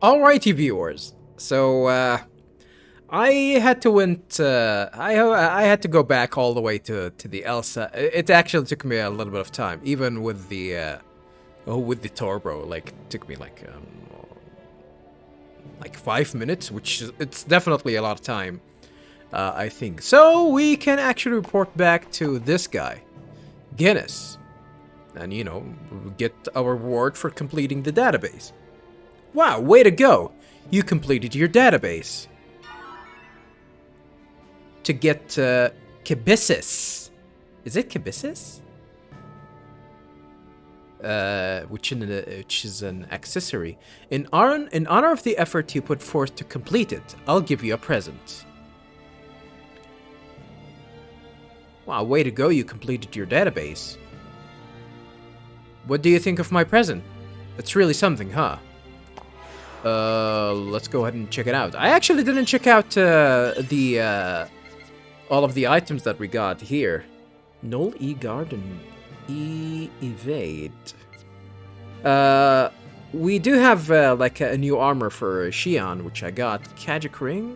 Alrighty, viewers. So I had to I had to go back all the way to the Elsa. It actually took me a little bit of time, even with the turbo. Like it took me like 5 minutes, which it's definitely a lot of time. I think so. We can actually report back to this guy, Guinness, and get our reward for completing the database. Wow, way to go! You completed your database. To get Kibisis. Is it Kibisis? Which is an accessory. In honor of the effort you put forth to complete it, I'll give you a present. Wow, way to go, you completed your database. What do you think of my present? It's really something, huh? Let's go ahead and check it out. I actually didn't check out all of the items that we got here. Null E-Guard and E-Evade. We do have like a new armor for Shion, which I got. Kajic Ring.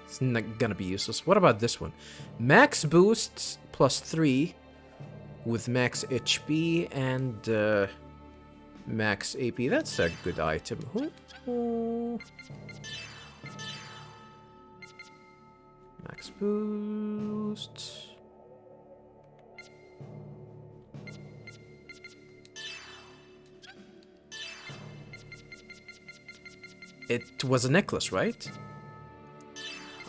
It's not gonna be useless. What about this one? Max boosts +3 with max HP and max AP. That's a good item. Max boost. It was a necklace, right?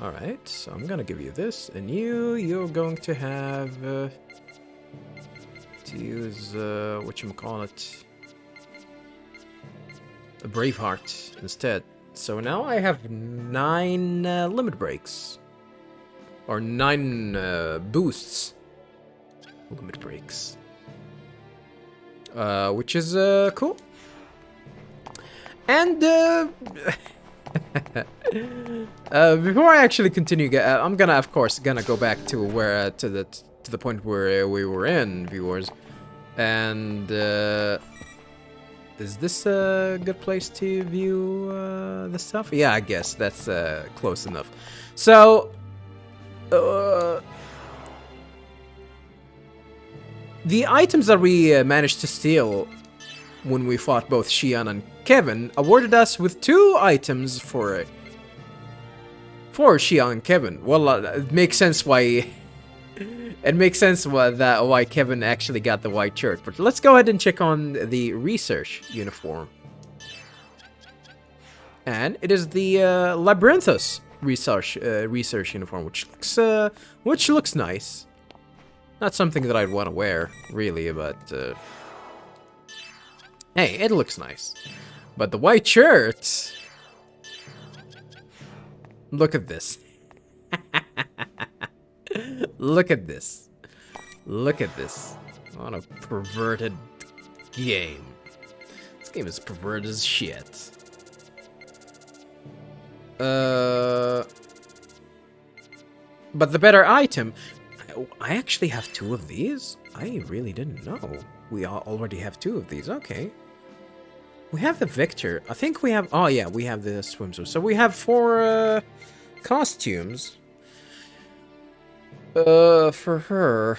Alright, so I'm gonna give you this, and you're going to have to use whatchamacallit, a Braveheart instead. So now I have 9 limit breaks. Or 9 boosts. Limit breaks. Which is cool. And before I actually continue, I'm gonna, of course, go back to where to the point where we were in, viewers. And is this a good place to view the stuff? Yeah, I guess that's close enough. So, the items that we managed to steal when we fought both Shion and Kevin awarded us with 2 items for Shion and Kevin. Well, it makes sense why. It makes sense why Kevin actually got the white shirt. But let's go ahead and check on the research uniform. And it is the Labyrinthus research uniform, which looks nice. Not something that I'd want to wear, really, but hey, it looks nice. But the white shirt, look at this. Look at this. Look at this. What a perverted game. This game is perverted as shit. But the better item... I actually have 2 of these? I really didn't know. We already have 2 of these. Okay. We have the Victor. I think we have... Oh, yeah, we have the swimsuit. So we have 4 costumes. For her...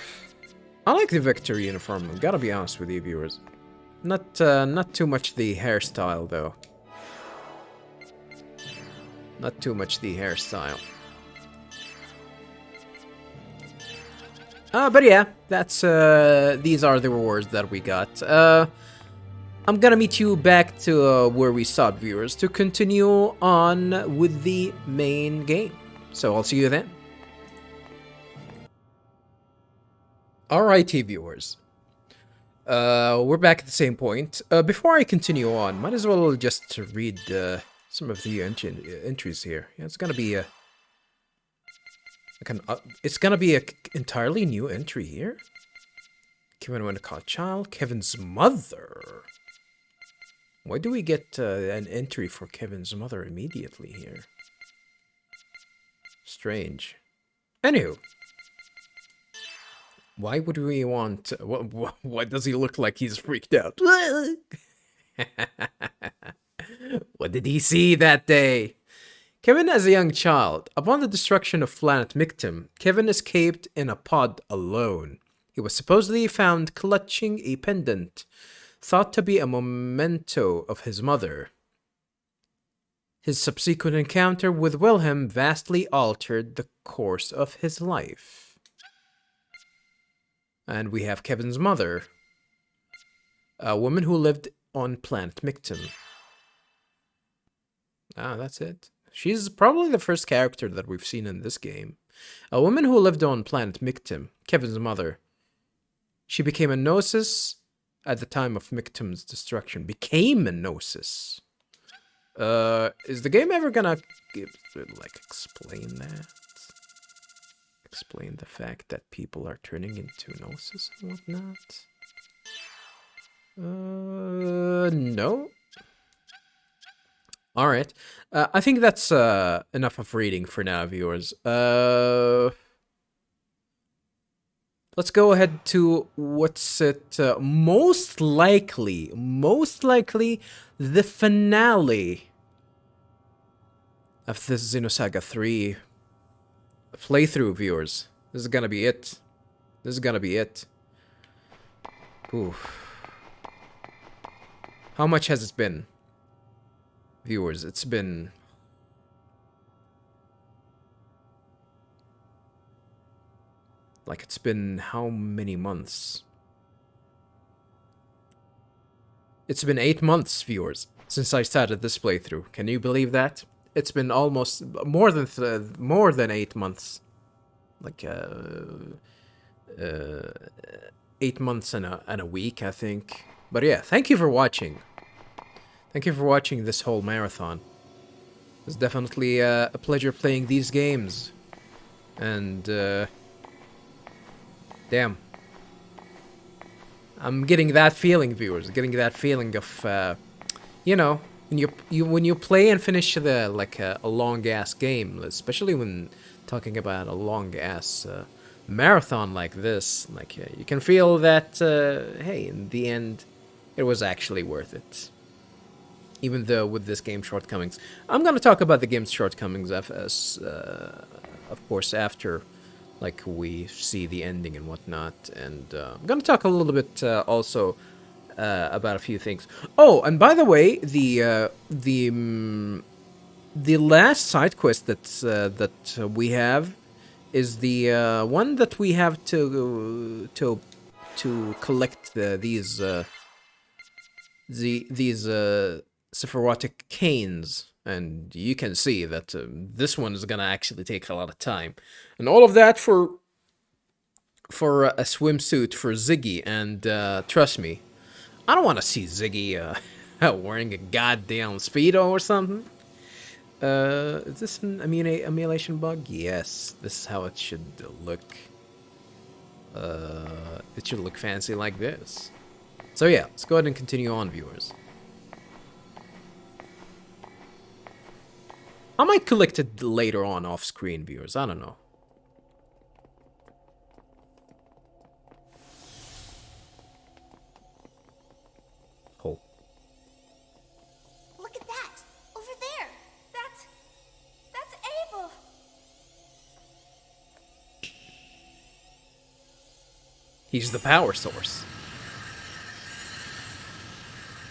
I like the Victor uniform. I've gotta be honest with you, viewers. Not too much the hairstyle, though. Not too much the hairstyle. But yeah, that's, these are the rewards that we got. I'm gonna meet you back to, where we stopped, viewers, to continue on with the main game. So I'll see you then. Alrighty, viewers. We're back at the same point. Before I continue on, might as well just read, some of the entries here. Yeah, it's gonna be a... it's gonna be an entirely new entry here. Kevin went to call a child. Kevin's mother. Why do we get an entry for Kevin's mother immediately here? Strange. Anywho. Why would we want... Why does he look like he's freaked out? What did he see that day? Kevin as a young child. Upon the destruction of planet Mictum, Kevin escaped in a pod alone. He was supposedly found clutching a pendant, thought to be a memento of his mother. His subsequent encounter with Wilhelm vastly altered the course of his life. And we have Kevin's mother, a woman who lived on planet Mictum. Ah, that's it. She's probably the first character that we've seen in this game. A woman who lived on planet Mictum, Kevin's mother. She became a Gnosis at the time of Mictum's destruction. Became a Gnosis. Is the game ever gonna explain that? Explain the fact that people are turning into Gnosis and whatnot? No. Alright. I think that's enough of reading for now, viewers. Let's go ahead to what's it most likely the finale of this Xenosaga 3 playthrough, viewers. This is gonna be it. Oof. How much has it been? Viewers, it's been... it's been how many months? It's been 8 months, viewers, since I started this playthrough. Can you believe that? It's been almost more than 8 months. 8 months and a week, I think. But yeah, thank you for watching. Thank you for watching this whole marathon. It's definitely a pleasure playing these games. And, damn. I'm getting that feeling, viewers. Getting that feeling of, you know, when you play and finish a long-ass game, especially when talking about a long-ass marathon like this, you can feel that, hey, in the end, it was actually worth it. Even though with this game's shortcomings. I'm gonna talk about the game's shortcomings of course, after we see the ending and whatnot. And I'm gonna talk a little bit also about a few things. Oh, and by the way, the last side quest that we have is the one that we have to collect these Sephirotic canes, and you can see that this one is gonna actually take a lot of time, and all of that for a swimsuit for Ziggy. And trust me, I don't want to see Ziggy wearing a goddamn Speedo or something. Is this an emulation bug? Yes, this is how it should look. It should look fancy like this. So yeah, let's go ahead and continue on, viewers. I might collect it later on off screen, viewers. I don't know. Oh. Look at that! Over there! That's Abel! He's the power source.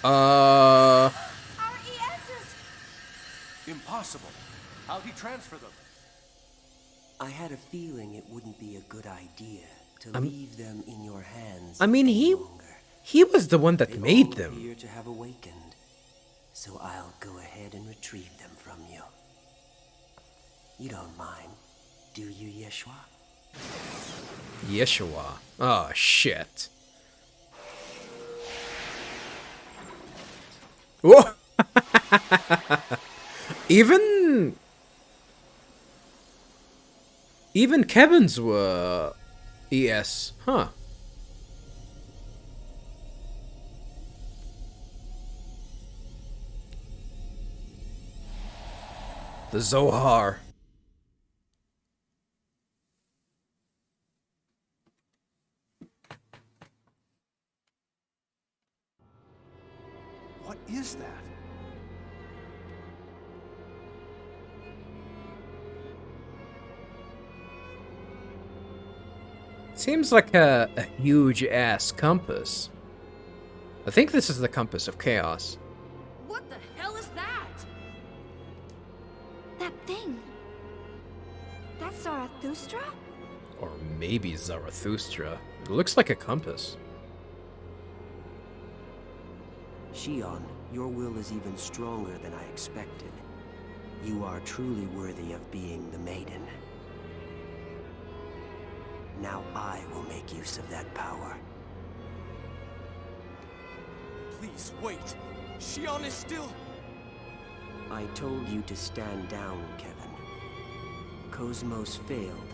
Our ESs! Impossible. How'd he transfer them? I had a feeling it wouldn't be a good idea to leave them in your hands. I mean, he was the one that made them. They all appear to have awakened, so I'll go ahead and retrieve them from you. You don't mind, do you, Yeshua? Yeshua. Oh, shit. Whoa! Even Kevin's were ES, huh? The Zohar. What is that? Seems like a huge ass compass. I think this is the compass of chaos. What the hell is that? That thing. That's Zarathustra? Or maybe Zarathustra. It looks like a compass. Shion, your will is even stronger than I expected. You are truly worthy of being the maiden. Now I will make use of that power. Please, wait. Shion is still... I told you to stand down, Kevin. KOS-MOS failed,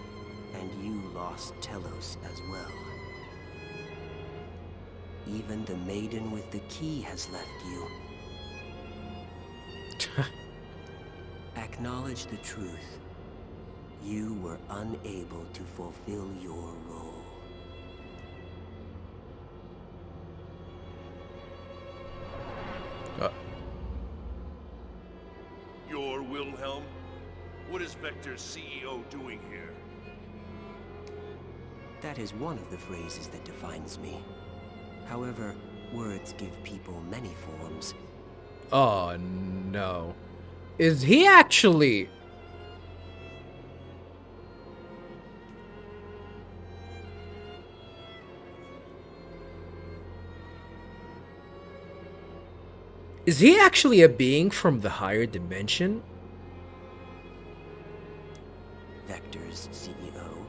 and you lost Telos as well. Even the maiden with the key has left you. Acknowledge the truth. You were unable to fulfill your role. You're Wilhelm? What is Vector's CEO doing here? That is one of the phrases that defines me. However, words give people many forms. Oh no. Is he actually... Is he actually a being from the higher dimension? Vector's CEO,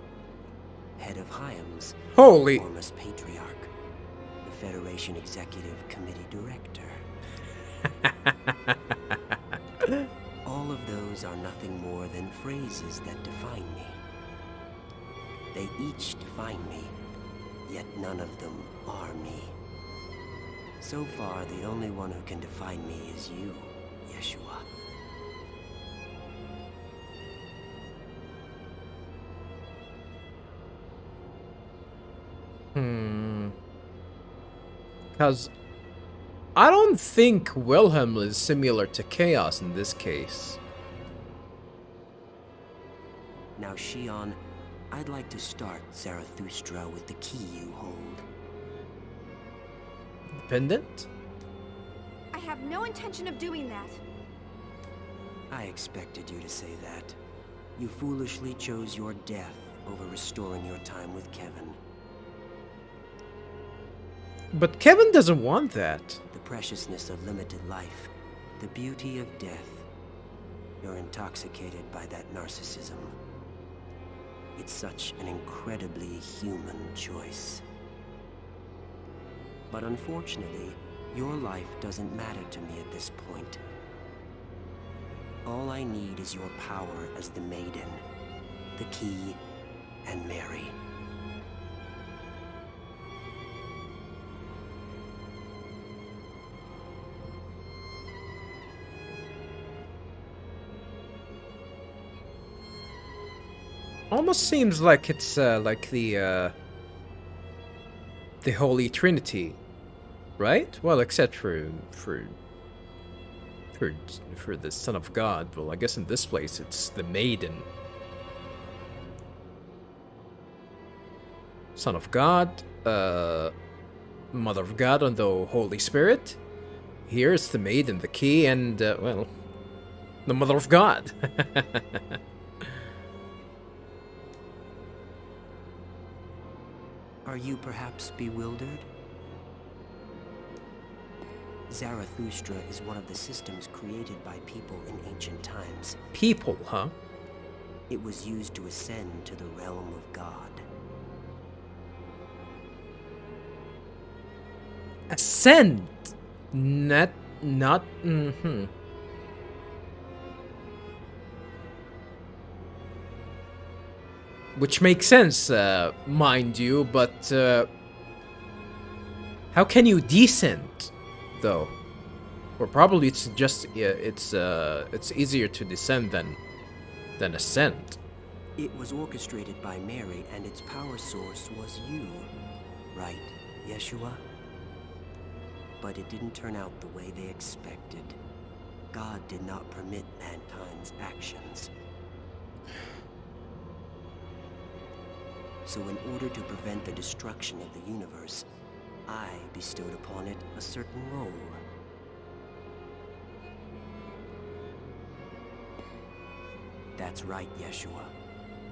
head of Hyams, Holy... Formous Patriarch, the Federation Executive Committee Director. All of those are nothing more than phrases that define me. They each define me, yet none of them are me. So far, the only one who can define me is you, Yeshua. Because I don't think Wilhelm is similar to Chaos in this case. Now, Shion, I'd like to start Zarathustra with the key you hold. Pendant? I have no intention of doing that. I expected you to say that. You foolishly chose your death over restoring your time with Kevin. But Kevin doesn't want that. The preciousness of limited life, the beauty of death. You're intoxicated by that narcissism. It's such an incredibly human choice. But unfortunately, your life doesn't matter to me at this point. All I need is your power as the maiden, the key, and Mary. Almost seems like it's like the Holy Trinity, right? Well, except for the Son of God. Well, I guess in this place it's the Maiden. Son of God, Mother of God, and the Holy Spirit. Here it's the Maiden, the key, and well, the Mother of God. Are you perhaps bewildered? Zarathustra is one of the systems created by people in ancient times. People, huh? It was used to ascend to the realm of God. Ascend, not. Which makes sense, mind you, but how can you descend, though? Or probably it's just it's easier to descend than ascend. It was orchestrated by Mary, and its power source was you, right, Yeshua? But it didn't turn out the way they expected. God did not permit mankind's actions. So in order to prevent the destruction of the universe, I bestowed upon it a certain role. That's right, Yeshua.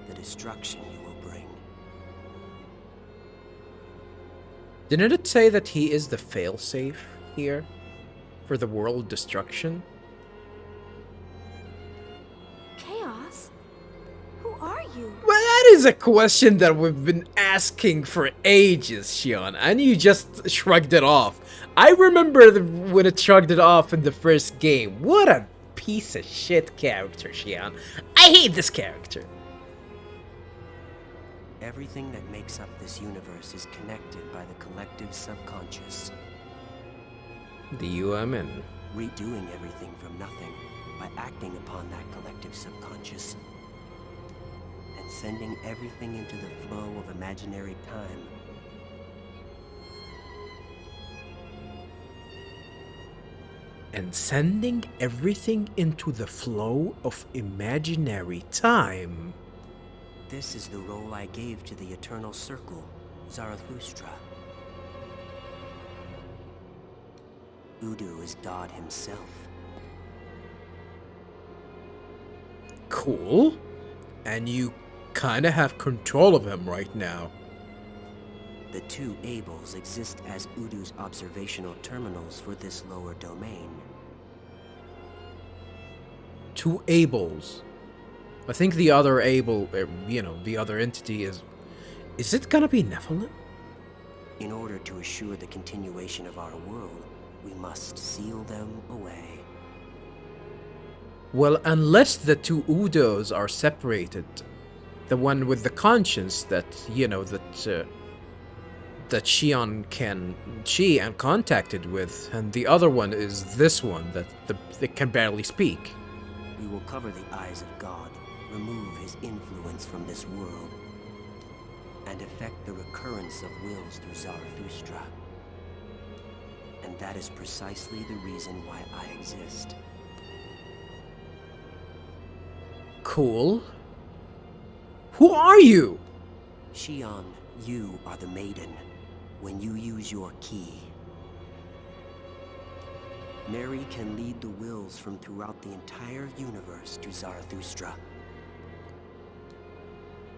The destruction you will bring. Didn't it say that he is the failsafe here for the world destruction? Chaos? Who are you? Well, that is a question that we've been asking for ages, Shion, and you just shrugged it off. I remember when it shrugged it off in the first game. What a piece of shit character, Shion. I hate this character. Everything that makes up this universe is connected by the collective subconscious. The UMN. Redoing everything from nothing by acting upon that collective subconscious. And sending everything into the flow of imaginary time. And sending everything into the flow of imaginary time. This is the role I gave to the Eternal Circle, Zarathustra. Udu is God himself. Cool. And you kinda have control of him right now. The two Ables exist as Udu's observational terminals for this lower domain. Two Ables. I think the other Able, the other entity is it gonna be Nephilim? In order to assure the continuation of our world, we must seal them away. Well, unless the two Udos are separated, the one with the conscience that Shion contacted with, and the other one is this one that they can barely speak. We will cover the eyes of God, remove his influence from this world, and effect the recurrence of wills through Zarathustra. And that is precisely the reason why I exist. Cool. Who are you? Shion, you are the maiden. When you use your key, Mary can lead the wills from throughout the entire universe to Zarathustra.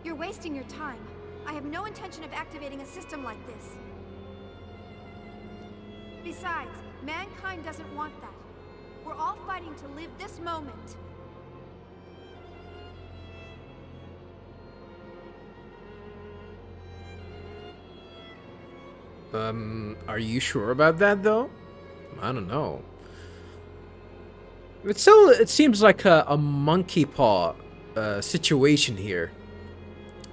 You're wasting your time. I have no intention of activating a system like this. Besides, mankind doesn't want that. We're all fighting to live this moment. Are you sure about that, though? I don't know. It seems like a monkey paw situation here.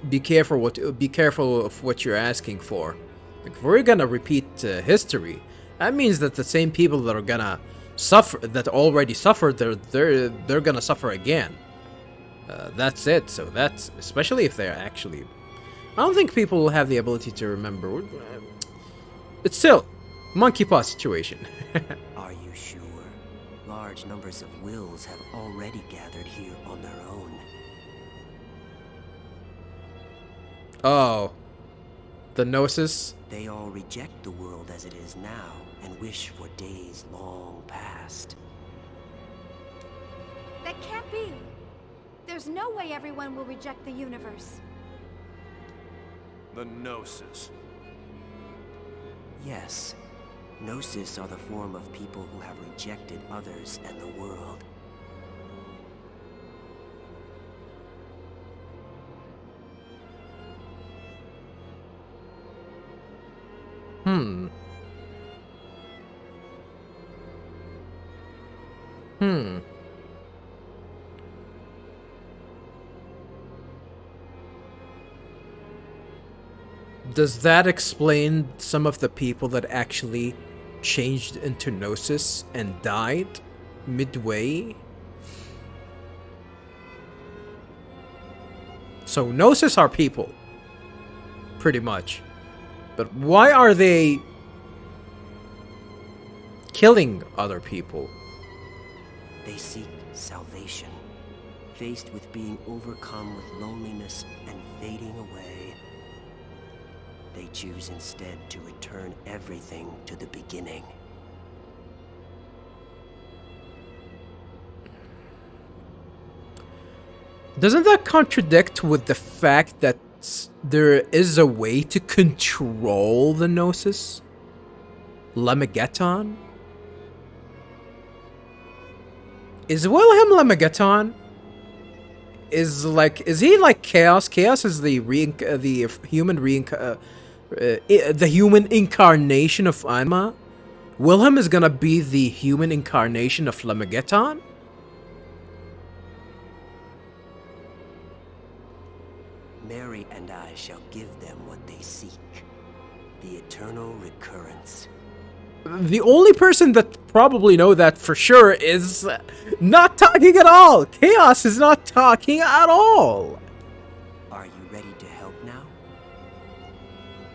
Be careful of what you're asking for. Like, if we're gonna repeat history, that means that the same people that are gonna suffer, that already suffered, they're gonna suffer again. That's it. So that's, especially if they're actually, I don't think people will have the ability to remember. It's still monkey paw situation. Are you sure? Large numbers of wills have already gathered here on their own. Oh, the Gnosis? They all reject the world as it is now and wish for days long past. That can't be. There's no way everyone will reject the universe. The Gnosis. Yes, Gnosis are the form of people who have rejected others and the world. Does that explain some of the people that actually changed into Gnosis and died midway? So Gnosis are people, pretty much. But why are they killing other people? They seek salvation, faced with being overcome with loneliness and fading away. They choose instead to return everything to the beginning. Doesn't that contradict with the fact that there is a way to control the Gnosis? Lemegeton? Is Wilhelm Lemegeton? Is he like Chaos? Chaos is the human incarnation of Anima. Wilhelm is gonna be the human incarnation of Lemegeton? Mary and I shall give them what they seek. The eternal recurrence. The only person that probably know that for sure is not talking at all. Chaos is not talking at all. Are you ready to help now?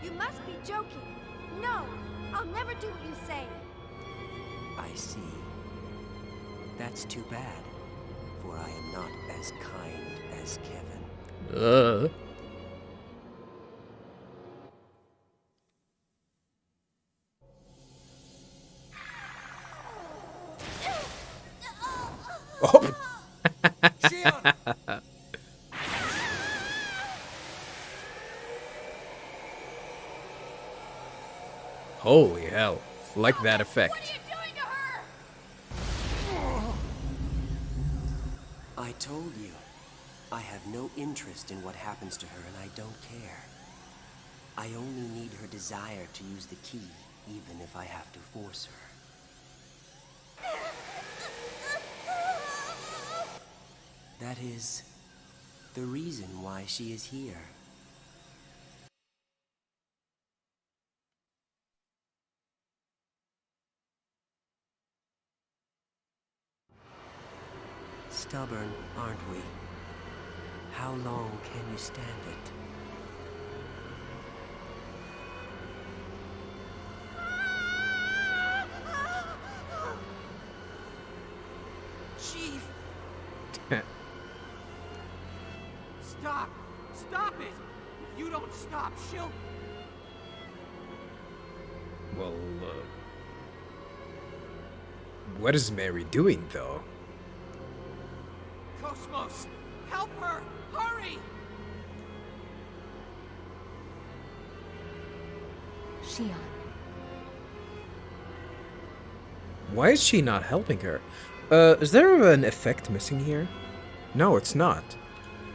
You must be joking. No, I'll never do what you say. I see. That's too bad, for I am not as kind as Kevin. Oh. Shion! Holy hell. Like that effect. What are you doing to her? I told you. I have no interest in what happens to her, and I don't care. I only need her desire to use the key, even if I have to force her. That is the reason why she is here. Stubborn, aren't we? How long can you stand it? Chief! Stop! Stop it! If you don't stop, she'll... Well, what is Mary doing though? KOS-MOS! Help her! Hurry! Shion. Why is she not helping her? Is there an effect missing here? No, it's not.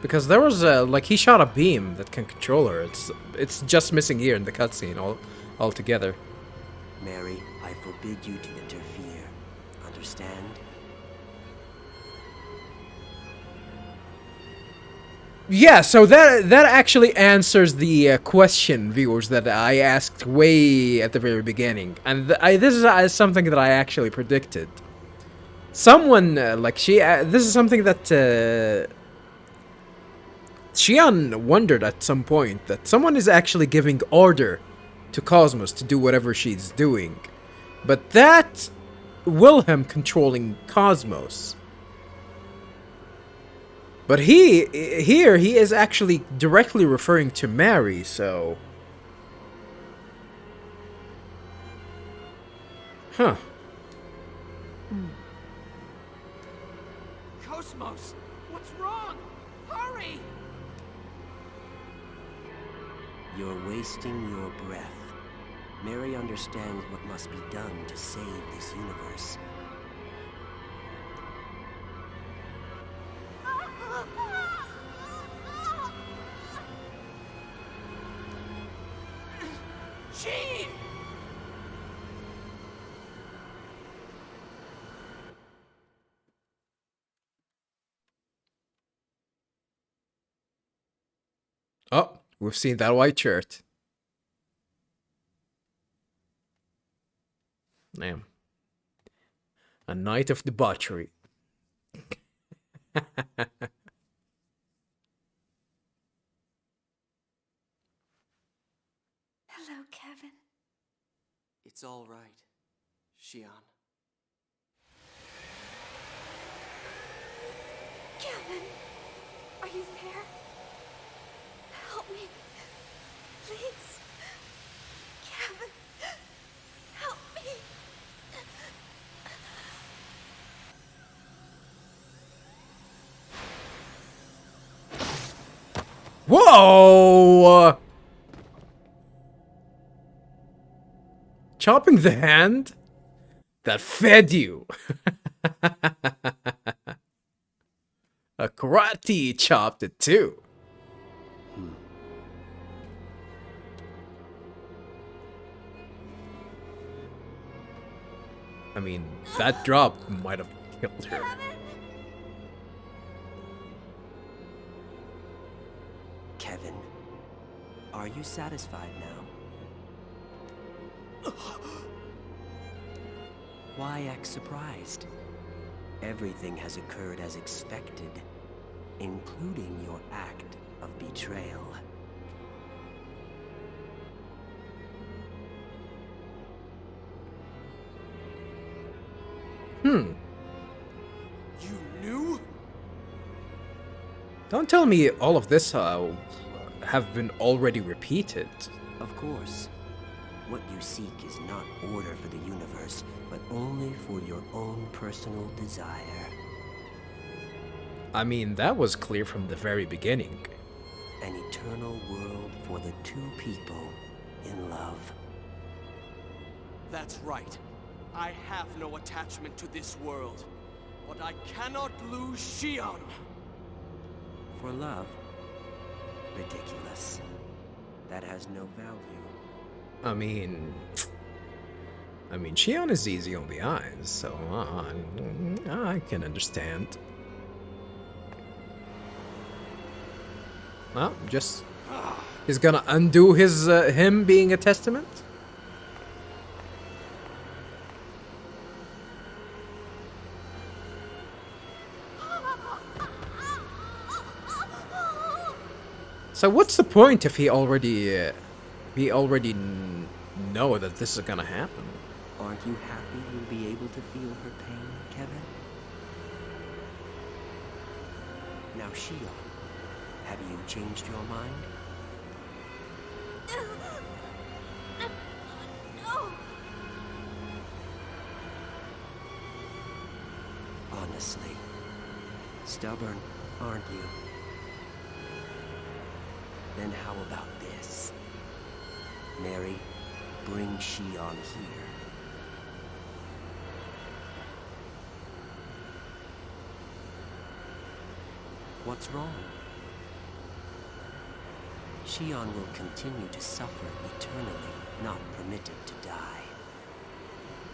Because there was he shot a beam that can control her. It's just missing here in the cutscene altogether. Mary, I forbid you to interfere. Understand? Yeah, so that actually answers the question, viewers, that I asked way at the very beginning, and this is something that I actually predicted. Someone this is something that Shion wondered at some point, that someone is actually giving order to KOS-MOS to do whatever she's doing, but that Wilhelm controlling KOS-MOS. But he is actually directly referring to Mary, so... Huh. KOS-MOS! What's wrong? Hurry! You're wasting your breath. Mary understands what must be done to save this universe. Chief! Oh, we've seen that white shirt. Damn. A night of debauchery. Hello, Kevin. It's all right, Shion. Kevin, are you there? Help me, please. Whoa! Chopping the hand that fed you. A karate chopped it too. I mean, that drop might have killed her. Kevin, are you satisfied now? Why act surprised? Everything has occurred as expected, including your act of betrayal. You knew? Don't tell me all of this have been already repeated. Of course. What you seek is not order for the universe, but only for your own personal desire. I mean, that was clear from the very beginning. An eternal world for the two people in love. That's right. I have no attachment to this world. But I cannot lose Shion. For love? Ridiculous. That has no value. I mean, Shion is easy on the eyes, so I can understand. Well, just he's gonna undo his him being a testament. So what's the point if he already know that this is gonna happen? Aren't you happy you'll be able to feel her pain, Kevin? Now, Shion, have you changed your mind? No. Honestly, stubborn, aren't you? Then how about this? Mary, bring Shion here. What's wrong? Shion will continue to suffer eternally, not permitted to die.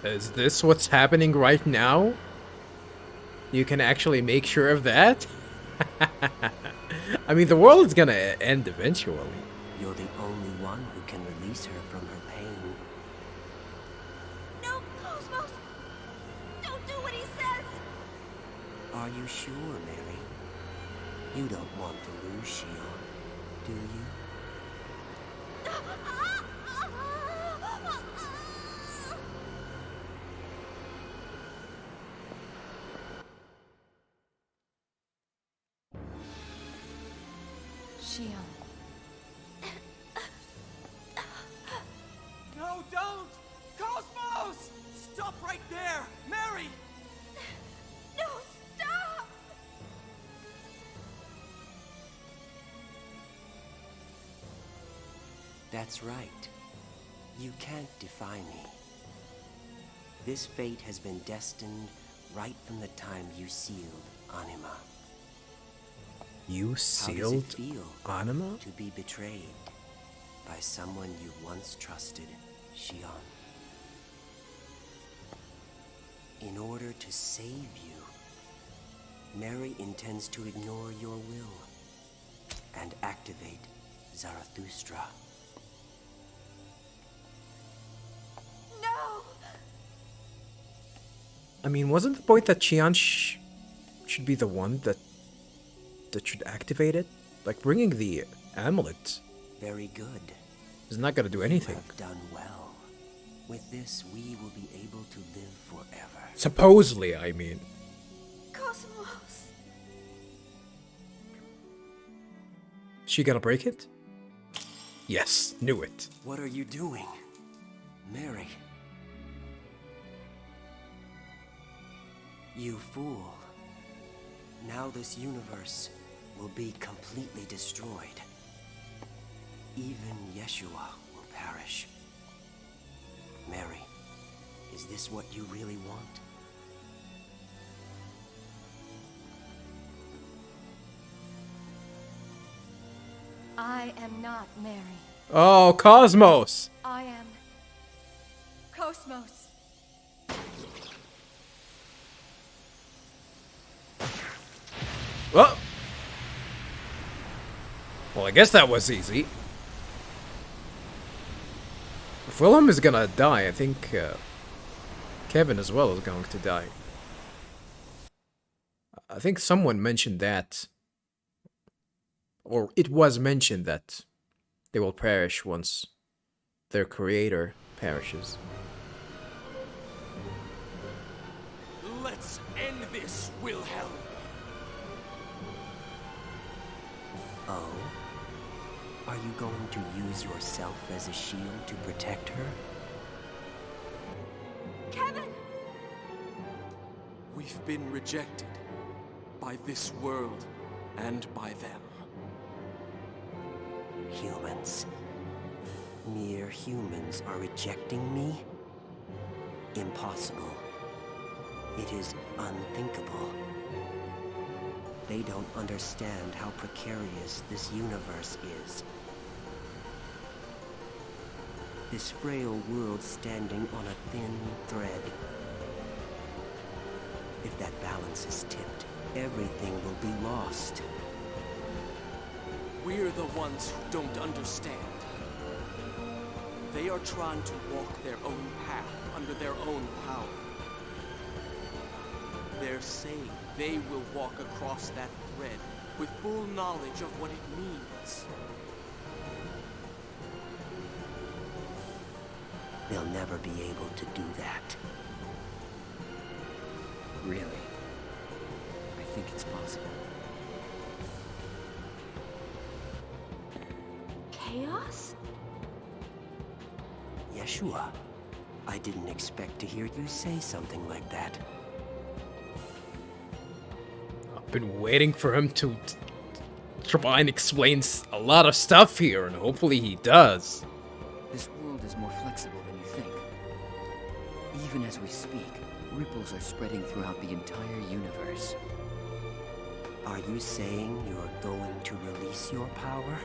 Is this what's happening right now? You can actually make sure of that? I mean, the world's gonna end eventually. You're the only one who can release her from her pain. No, Cosmos! Don't do what he says! Are you sure, Mary? You don't want to lose Shion, do you? Shion. No, don't! Cosmos! Stop right there! Mary! No, stop! That's right. You can't defy me. This fate has been destined right from the time you sealed Anima. You How does sealed it feel Anima? to be betrayed by someone you once trusted, Shion? In order to save you, Mary intends to ignore your will and activate Zarathustra. No! I mean, wasn't the point that Shion should be the one that should activate it? Like, bringing the amulet Very good. is not gonna do You anything. have done well. With this, we will be able to live forever. Supposedly, I mean. Cosmos! She gonna break it? Yes, knew it. What are you doing, Mary? You fool. Now this universe will be completely destroyed. Even Yeshua will perish. Mary, is this what you really want? I am not Mary. Oh, KOS-MOS! I am KOS-MOS. Well, I guess that was easy. If Willem is gonna die, I think Kevin as well is going to die. I think someone mentioned that, or it was mentioned that they will perish once their creator perishes. Let's end this, Wilhelm. Oh? Are you going to use yourself as a shield to protect her? Kevin! We've been rejected by this world and by them. Humans. Mere humans are rejecting me? Impossible. It is unthinkable. They don't understand how precarious this universe is. This frail world standing on a thin thread. If that balance is tipped, everything will be lost. We're the ones who don't understand. They are trying to walk their own path under their own power. They're saying they will walk across that thread with full knowledge of what it means. They'll never be able to do that. Really? I think it's possible. Chaos? Yeshua, I didn't expect to hear you say something like that. I've been waiting for him to try and explain a lot of stuff here, and hopefully he does. This world is more flexible than you think. Even as we speak, ripples are spreading throughout the entire universe. Are you saying you're going to release your power?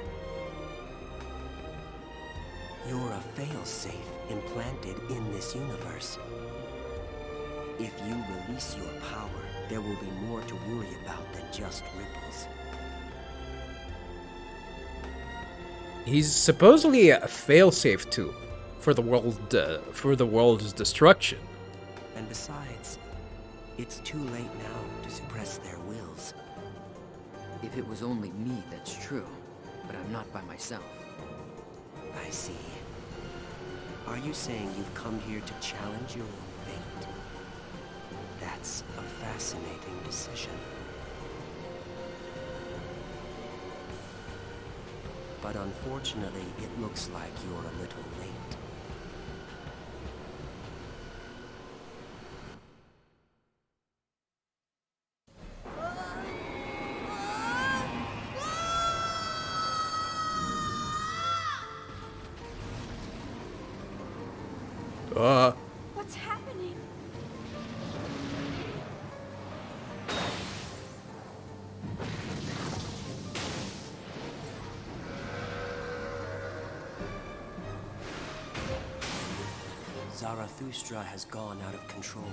You're a failsafe implanted in this universe. If you release your power, there will be more to worry about than just ripples. He's supposedly a failsafe too for the world's destruction. And besides, it's too late now to suppress their wills. If it was only me, that's true. But I'm not by myself. I see. Are you saying you've come here to challenge your own fate? That's a fascinating decision. But unfortunately, it looks like you're a little late. What's happening? Zarathustra has gone out of control.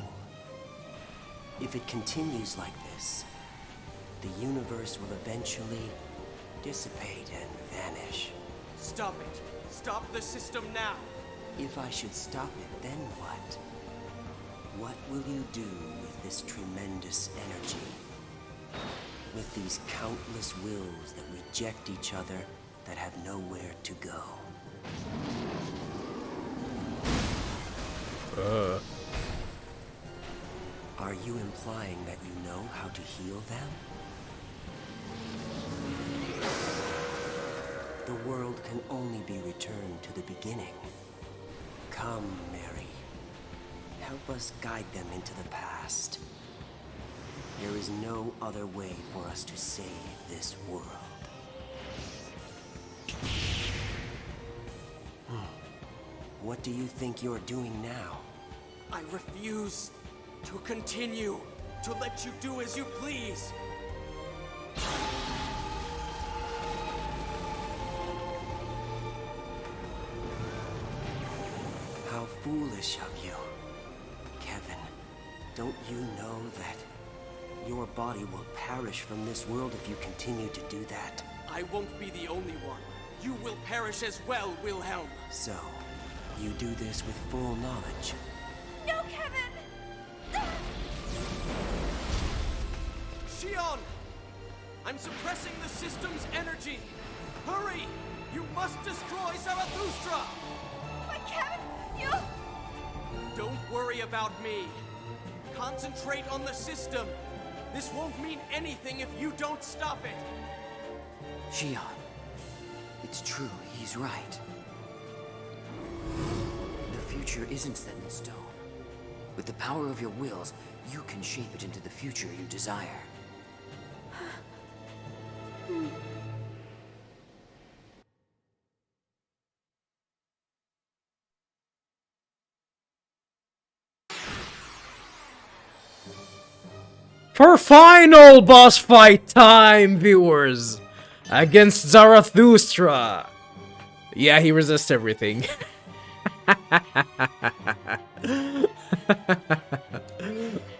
If it continues like this, the universe will eventually dissipate and vanish. Stop it! Stop the system now! If I should stop it, then what? What will you do with this tremendous energy? With these countless wills that reject each other, that have nowhere to go? Are you implying that you know how to heal them? The world can only be returned to the beginning. Come, Mary. Help us guide them into the past. There is no other way for us to save this world. What do you think you're doing now? I refuse to continue to let you do as you please. How foolish of you. Kevin, don't you know that your body will perish from this world if you continue to do that? I won't be the only one. You will perish as well, Wilhelm. So, you do this with full knowledge. No, Kevin! Shion! I'm suppressing the system's energy. Hurry! You must destroy Zarathustra! But Kevin, you... Don't worry about me. Concentrate on the system. This won't mean anything if you don't stop it. Shion, it's true, he's right. The future isn't set in stone. With the power of your wills, you can shape it into the future you desire. For final boss fight time, viewers! Against Zarathustra! Yeah, he resists everything.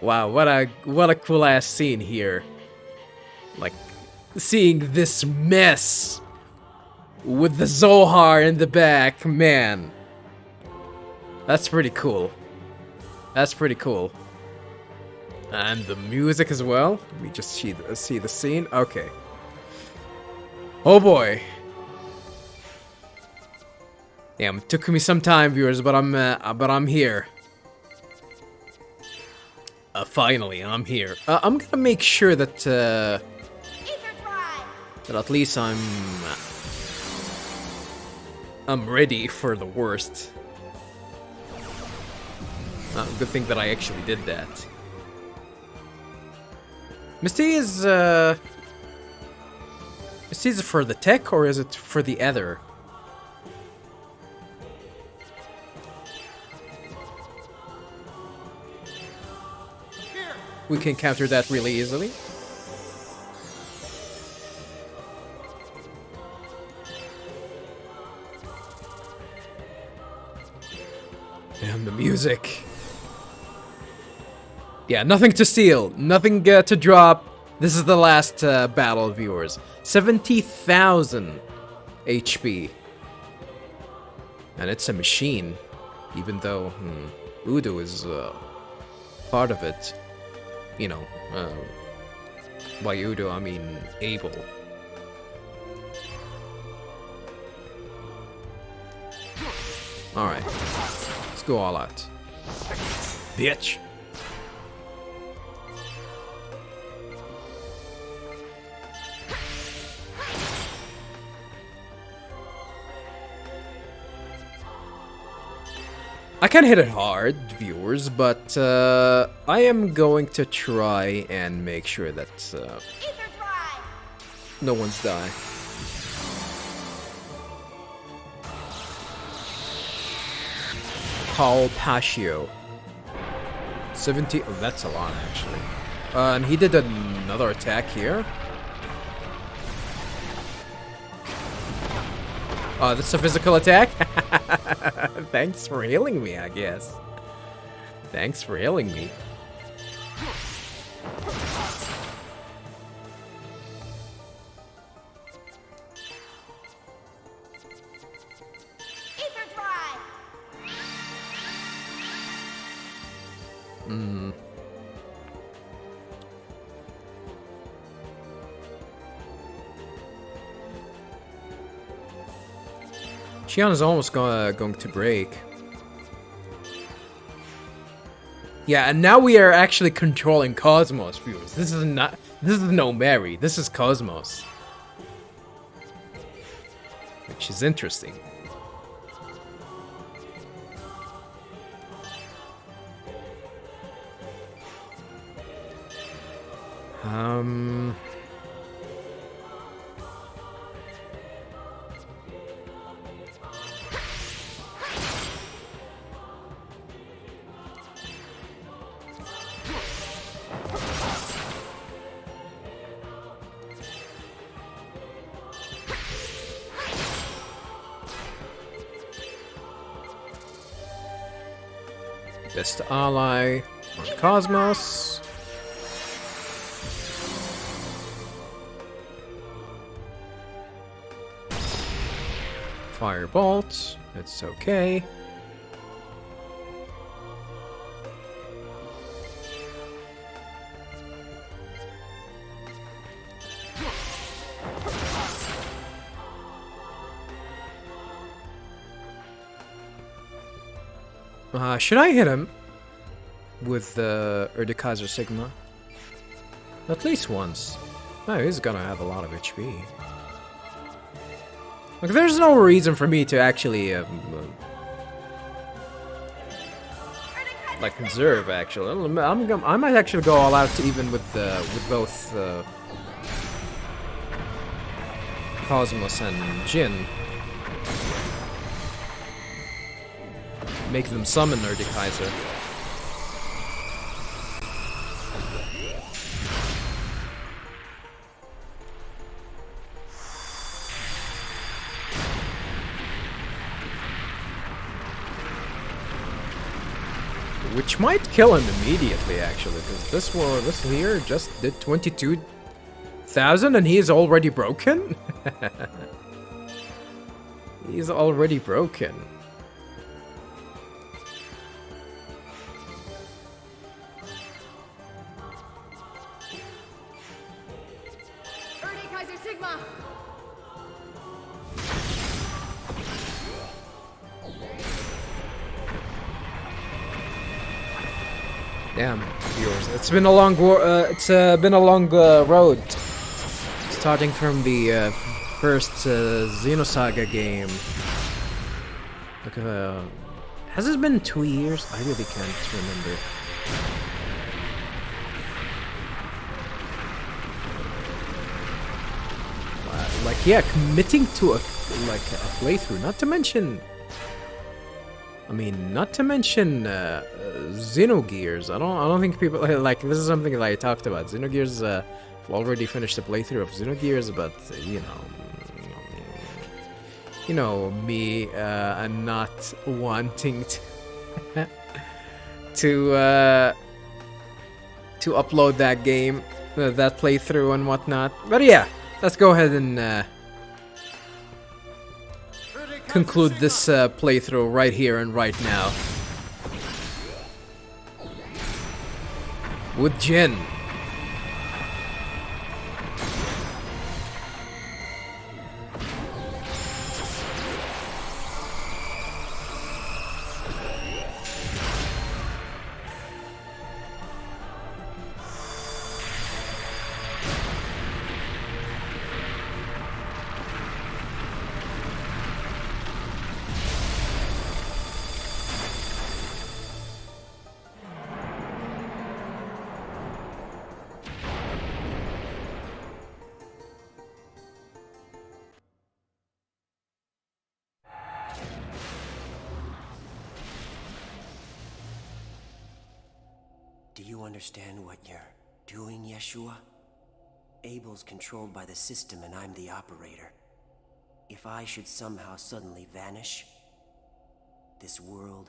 Wow, what a cool ass scene here. Like, seeing this mess with the Zohar in the back, man. That's pretty cool. That's pretty cool. And the music as well. Let me just see the scene. Okay. Oh boy. Damn, it took me some time, viewers, but I'm here. Finally, I'm here. I'm gonna make sure that that at least I'm ready for the worst. Good thing that I actually did that. Misty is it for the tech or is it for the ether? We can counter that really easily. And the music. Yeah, nothing to steal, nothing to drop. This is the last battle, viewers. 70,000 HP. And it's a machine, even though Udo is part of it. You know, by Udo, I mean Abel. Alright, let's go all out. Bitch! I can hit it hard, viewers, but I am going to try and make sure that no one's dying. Paul Pascio. 70. Oh, that's a lot, actually. And he did another attack here. Oh, that's a physical attack? Thanks for healing me, I guess. Thanks for healing me. Shion is almost going to break. Yeah, and now we are actually controlling KOS-MOS, viewers. This is no Mary. This is KOS-MOS. Which is interesting. Best ally on KOS-MOS. Firebolt, it's okay. Should I hit him with the Erdekaiser Sigma? At least once. Oh, he's gonna have a lot of HP. Like, there's no reason for me to actually, like, conserve. Actually, I might actually go all out even with both KOS-MOS and Jin. Make them summon Erdekaiser. Which might kill him immediately, actually, because this here just did 22,000 and he is already broken? He's already broken. Damn, viewers, it's been a long road, starting from the first Xenosaga game. Look, has it been 2 years? I really can't remember. Like, yeah, committing to a playthrough. Not to mention Xenogears. I don't think people like this is something that I talked about. Xenogears, I've already finished the playthrough of Xenogears, but you know me, and not wanting to upload that game, that playthrough and whatnot. But yeah, let's go ahead and conclude this playthrough right here and right now with Jin. Do you understand what you're doing, Yeshua? Abel's controlled by the system and I'm the operator. If I should somehow suddenly vanish, this world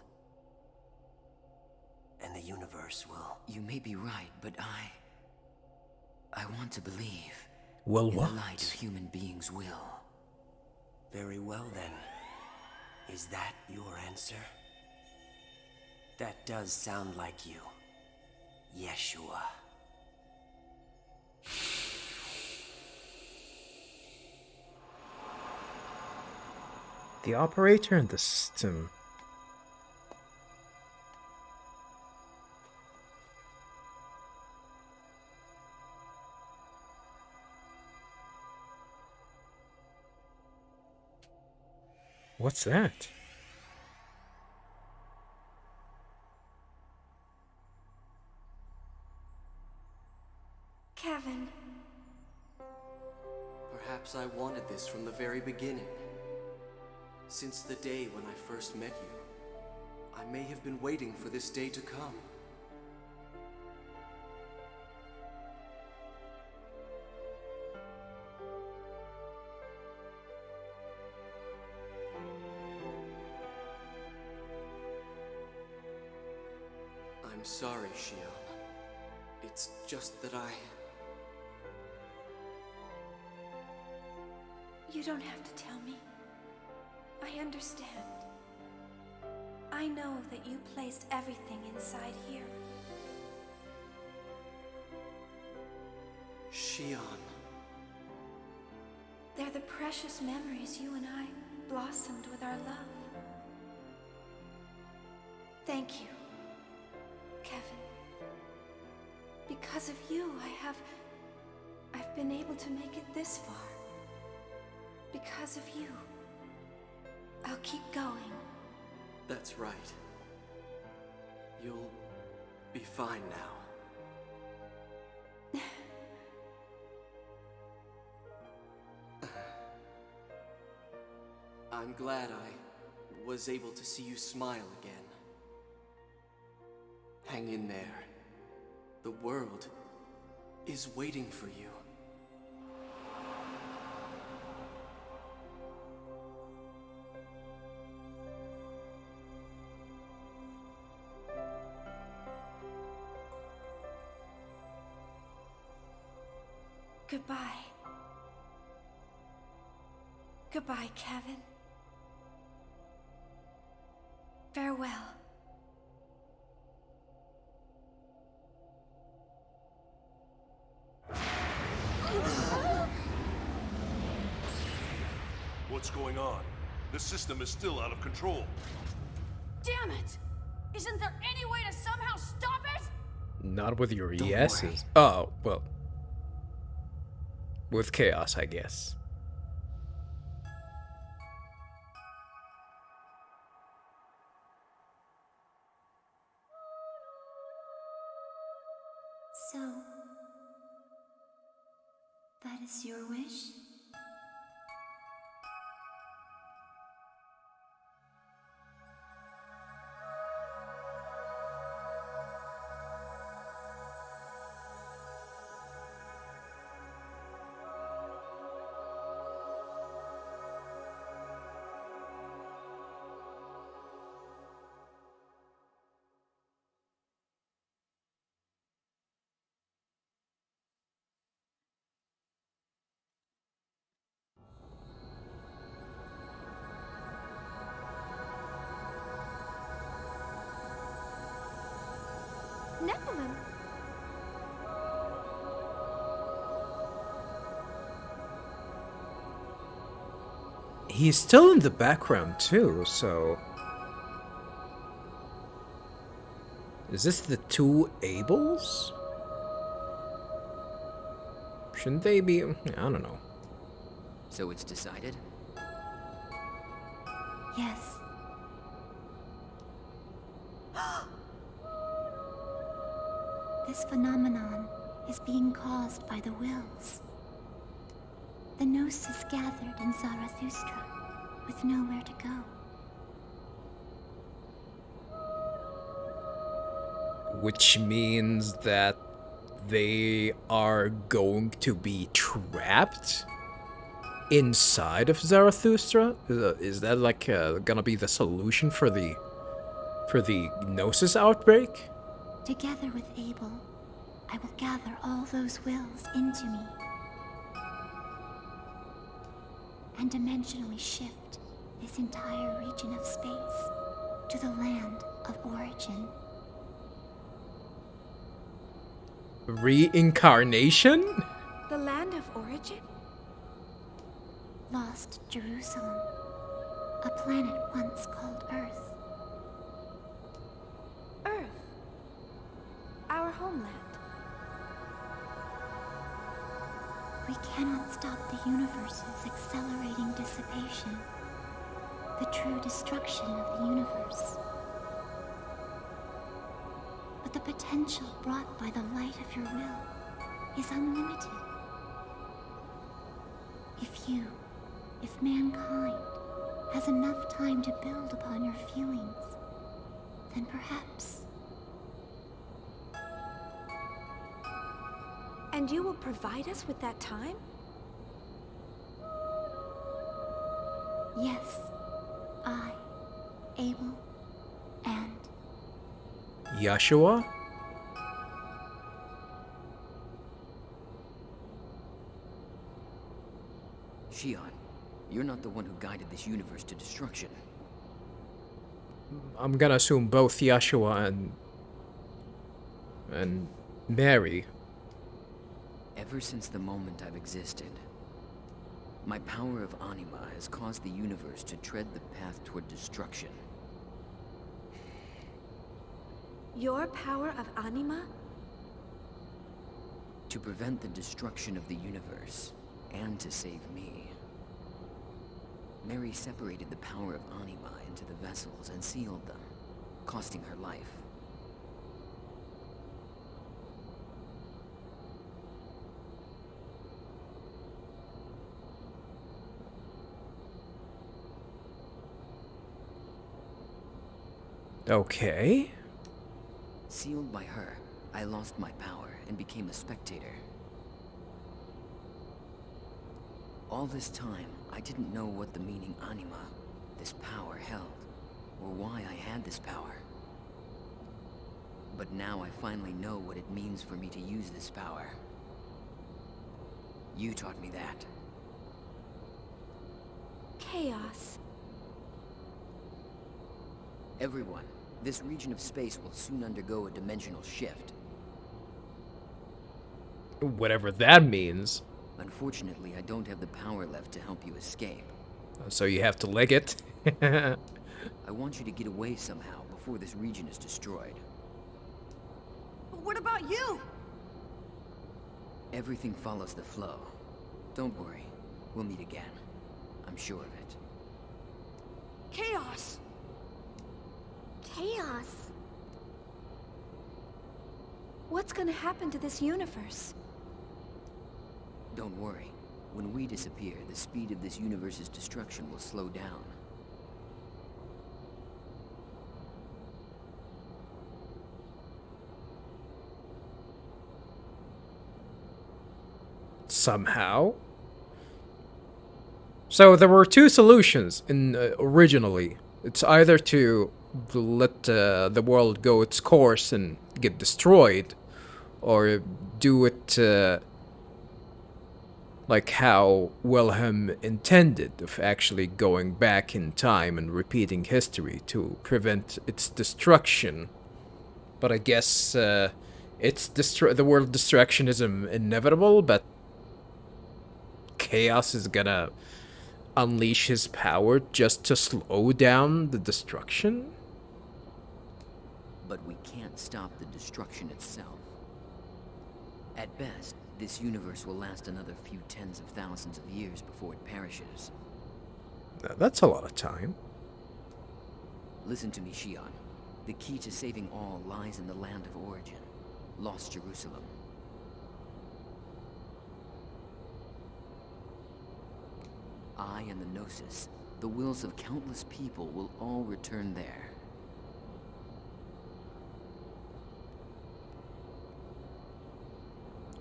and the universe will... You may be right, but I want to believe. Well, in what? the light of human beings' will. Very well, then. Is that your answer? That does sound like you, Yeshua. The operator and the system. What's that? Kevin. Perhaps I wanted this from the very beginning. Since the day when I first met you, I may have been waiting for this day to come. I'm sorry, Shion. It's just that You don't have to tell me. I understand. I know that you placed everything inside here. Shion. They're the precious memories you and I blossomed with our love. Thank you, Kevin. Because of you, I've been able to make it this far. Because of you, I'll keep going. That's right. You'll be fine now. I'm glad I was able to see you smile again. Hang in there. The world is waiting for you. Goodbye. Goodbye, Kevin. Farewell. What's going on? The system is still out of control. Damn it! Isn't there any way to somehow stop it? Not with your Don't ESs. worry. Oh, well. With chaos, I guess. So, that is your wish? Nephilim. He's still in the background too, so... Is this the two Abels? Shouldn't they be... I don't know. So it's decided? Yes. This phenomenon is being caused by the wills. The Gnosis gathered in Zarathustra with nowhere to go. Which means that they are going to be trapped inside of Zarathustra? Is that like gonna be the solution for the Gnosis outbreak? Together with Abel, I will gather all those wills into me and dimensionally shift this entire region of space to the land of origin. Reincarnation? The land of origin? Lost Jerusalem, a planet once called Earth. Earth, our homeland. We cannot stop the universe's accelerating dissipation, the true destruction of the universe. But the potential brought by the light of your will is unlimited. If mankind has enough time to build upon your feelings, then perhaps... And you will provide us with that time? Yes, I, Abel, and... Yashua? Shion, you're not the one who guided this universe to destruction. I'm gonna assume both Yashua and Mary. Ever since the moment I've existed, my power of anima has caused the universe to tread the path toward destruction. Your power of anima? To prevent the destruction of the universe, and to save me. Mary separated the power of anima into the vessels and sealed them, costing her life. Okay. Sealed by her, I lost my power and became a spectator. All this time, I didn't know what the meaning anima, this power, held, or why I had this power. But now I finally know what it means for me to use this power. You taught me that. Chaos. Everyone, this region of space will soon undergo a dimensional shift. Whatever that means. Unfortunately, I don't have the power left to help you escape. So you have to leg it. I want you to get away somehow before this region is destroyed. But what about you? Everything follows the flow. Don't worry, we'll meet again. I'm sure of it. Chaos! Chaos. What's gonna happen to this universe? Don't worry. When we disappear, the speed of this universe's destruction will slow down. Somehow. So there were two solutions originally. It's either to let the world go its course and get destroyed, or do it like how Wilhelm intended, of actually going back in time and repeating history to prevent its destruction. But I guess the world destruction is inevitable, but Chaos is gonna unleash his power just to slow down the destruction? But we can't stop the destruction itself. At best, this universe will last another few tens of thousands of years before it perishes. That's a lot of time. Listen to me, Shion. The key to saving all lies in the land of origin, Lost Jerusalem. I and the Gnosis, the wills of countless people, will all return there.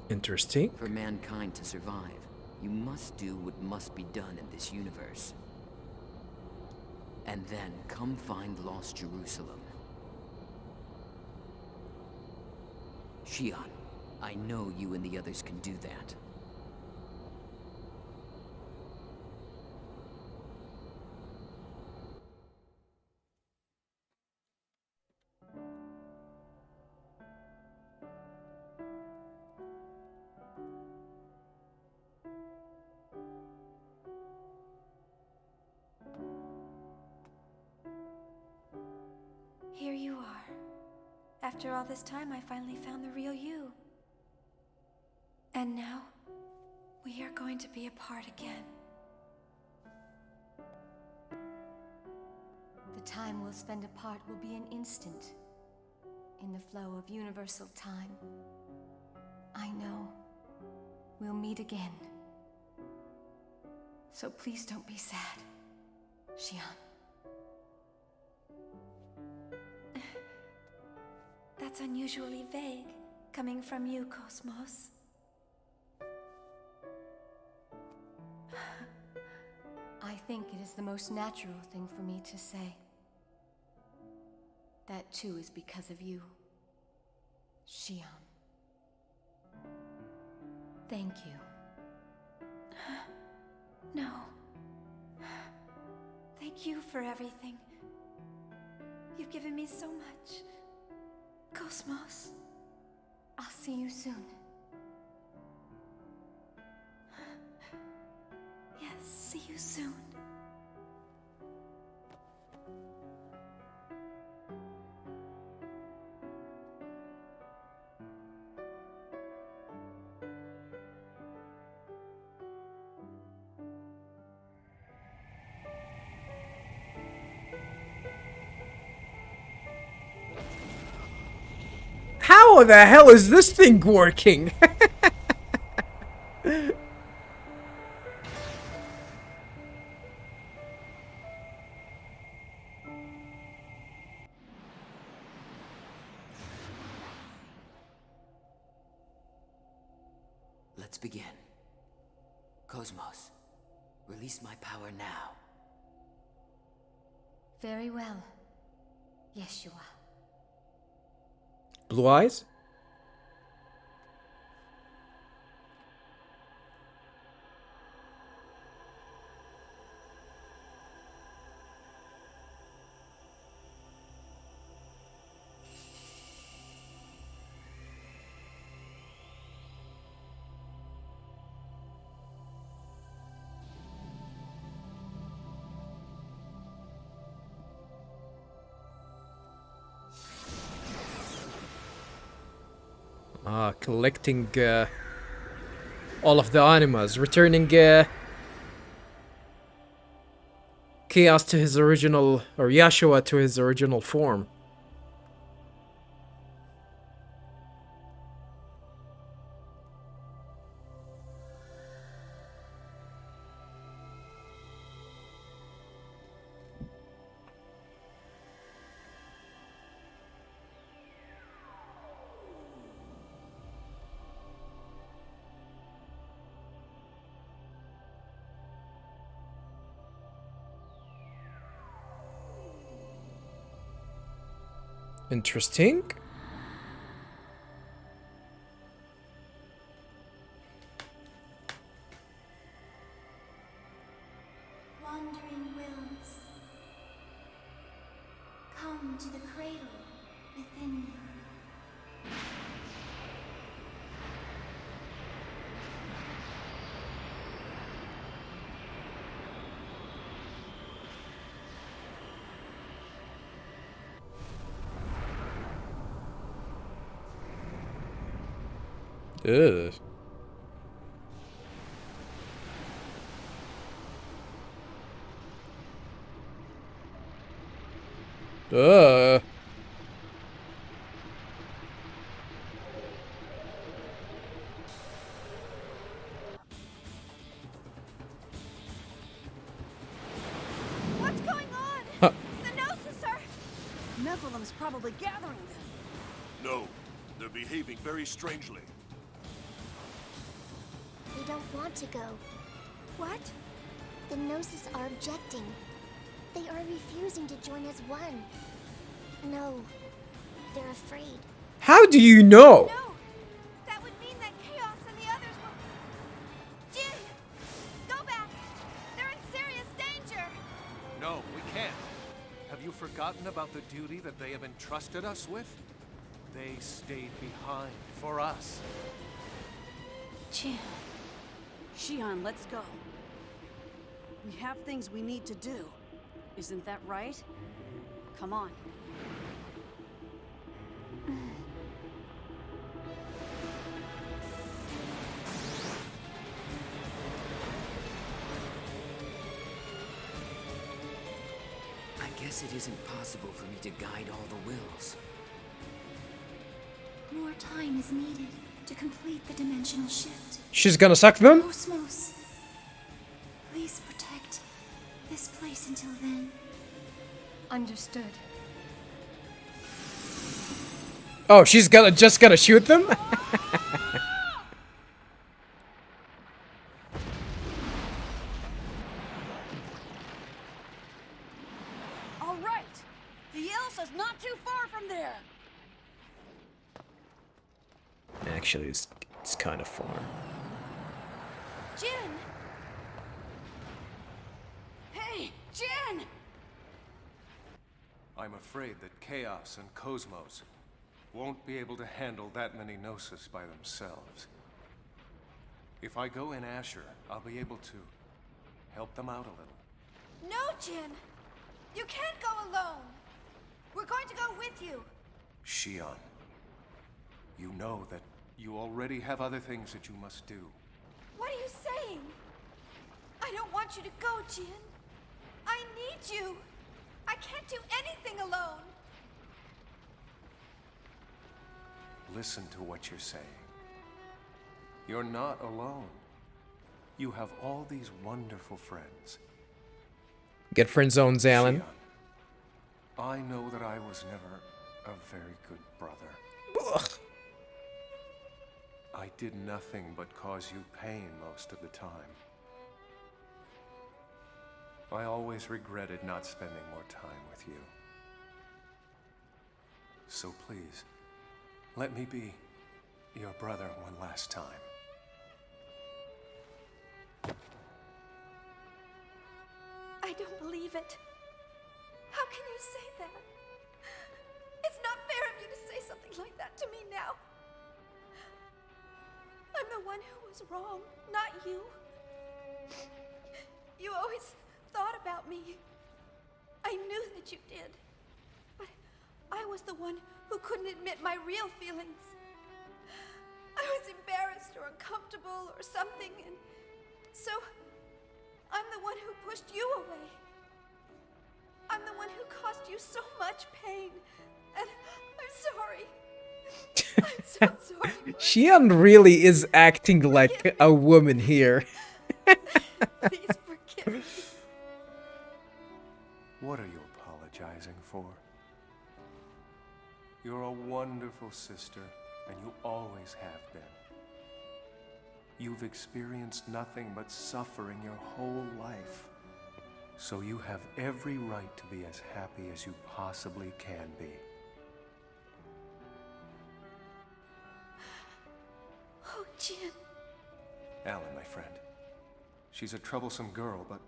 Interesting. For mankind to survive, you must do what must be done in this universe. And then come find Lost Jerusalem. Shion, I know you and the others can do that. Here you are. After all this time, I finally found the real you. And now, we are going to be apart again. The time we'll spend apart will be an instant, in the flow of universal time. I know we'll meet again. So please don't be sad, Shion. That's unusually vague, coming from you, KOS-MOS. I think it is the most natural thing for me to say. That too is because of you. Shion. Thank you. No. Thank you for everything. You've given me so much. KOS-MOS. I'll see you soon. Yes, see you soon. How the hell is this thing working? Let's begin. KOS-MOS, release my power now. Very well, Yeshua. Blue eyes? Collecting all of the animas, returning Chaos to his original, or Yeshua to his original form. Interesting. Wandering wills, come to the cradle within you. Ugh. What's going on? Huh. The Gnosis are... Nephilim's probably gathering them. No, they're behaving very strangely. They don't want to go. What? The Gnosis are objecting. They are refusing to join as one. No, they're afraid. How do you know? No! That would mean that Chaos and the others will... Jin! Go back! They're in serious danger! No, we can't. Have you forgotten about the duty that they have entrusted us with? They stayed behind for us. Jin. Shion, let's go. We have things we need to do. Isn't that right? Come on. I guess it isn't possible for me to guide all the wills. More time is needed to complete the dimensional shift. She's gonna suck them? KOS-MOS, please protect this place until then. Understood. Oh, she's just gonna shoot them? All right! The Elsa's not too far from there! Actually, it's kind of far. Jin! Hey, Jin! I'm afraid that KOS and KOS-MOS won't be able to handle that many Gnosis by themselves. If I go in Asher, I'll be able to help them out a little. No, Jin! You can't go alone! We're going to go with you! Shion, you know that you already have other things that you must do. What are you saying? I don't want you to go, Jin. I need you. I can't do anything alone. Listen to what you're saying. You're not alone. You have all these wonderful friends. Get friend zones, Alan. Shion, I know that I was never a very good brother. Ugh. I did nothing but cause you pain most of the time. I always regretted not spending more time with you. So please, let me be your brother one last time. I don't believe it. How can you say that? It's not fair of you to say something like that to me now. I'm the one who was wrong, not you. You always thought about me. I knew that you did. But I was the one who couldn't admit my real feelings. I was embarrassed or uncomfortable or something, and so I'm the one who pushed you away. I'm the one who caused you so much pain, and I'm sorry. I'm so sorry. Shion really is acting like a woman here. Please forgive me. What are you apologizing for? You're a wonderful sister, and you always have been. You've experienced nothing but suffering your whole life. So you have every right to be as happy as you possibly can be. Oh, Jin. Alan, my friend. She's a troublesome girl, but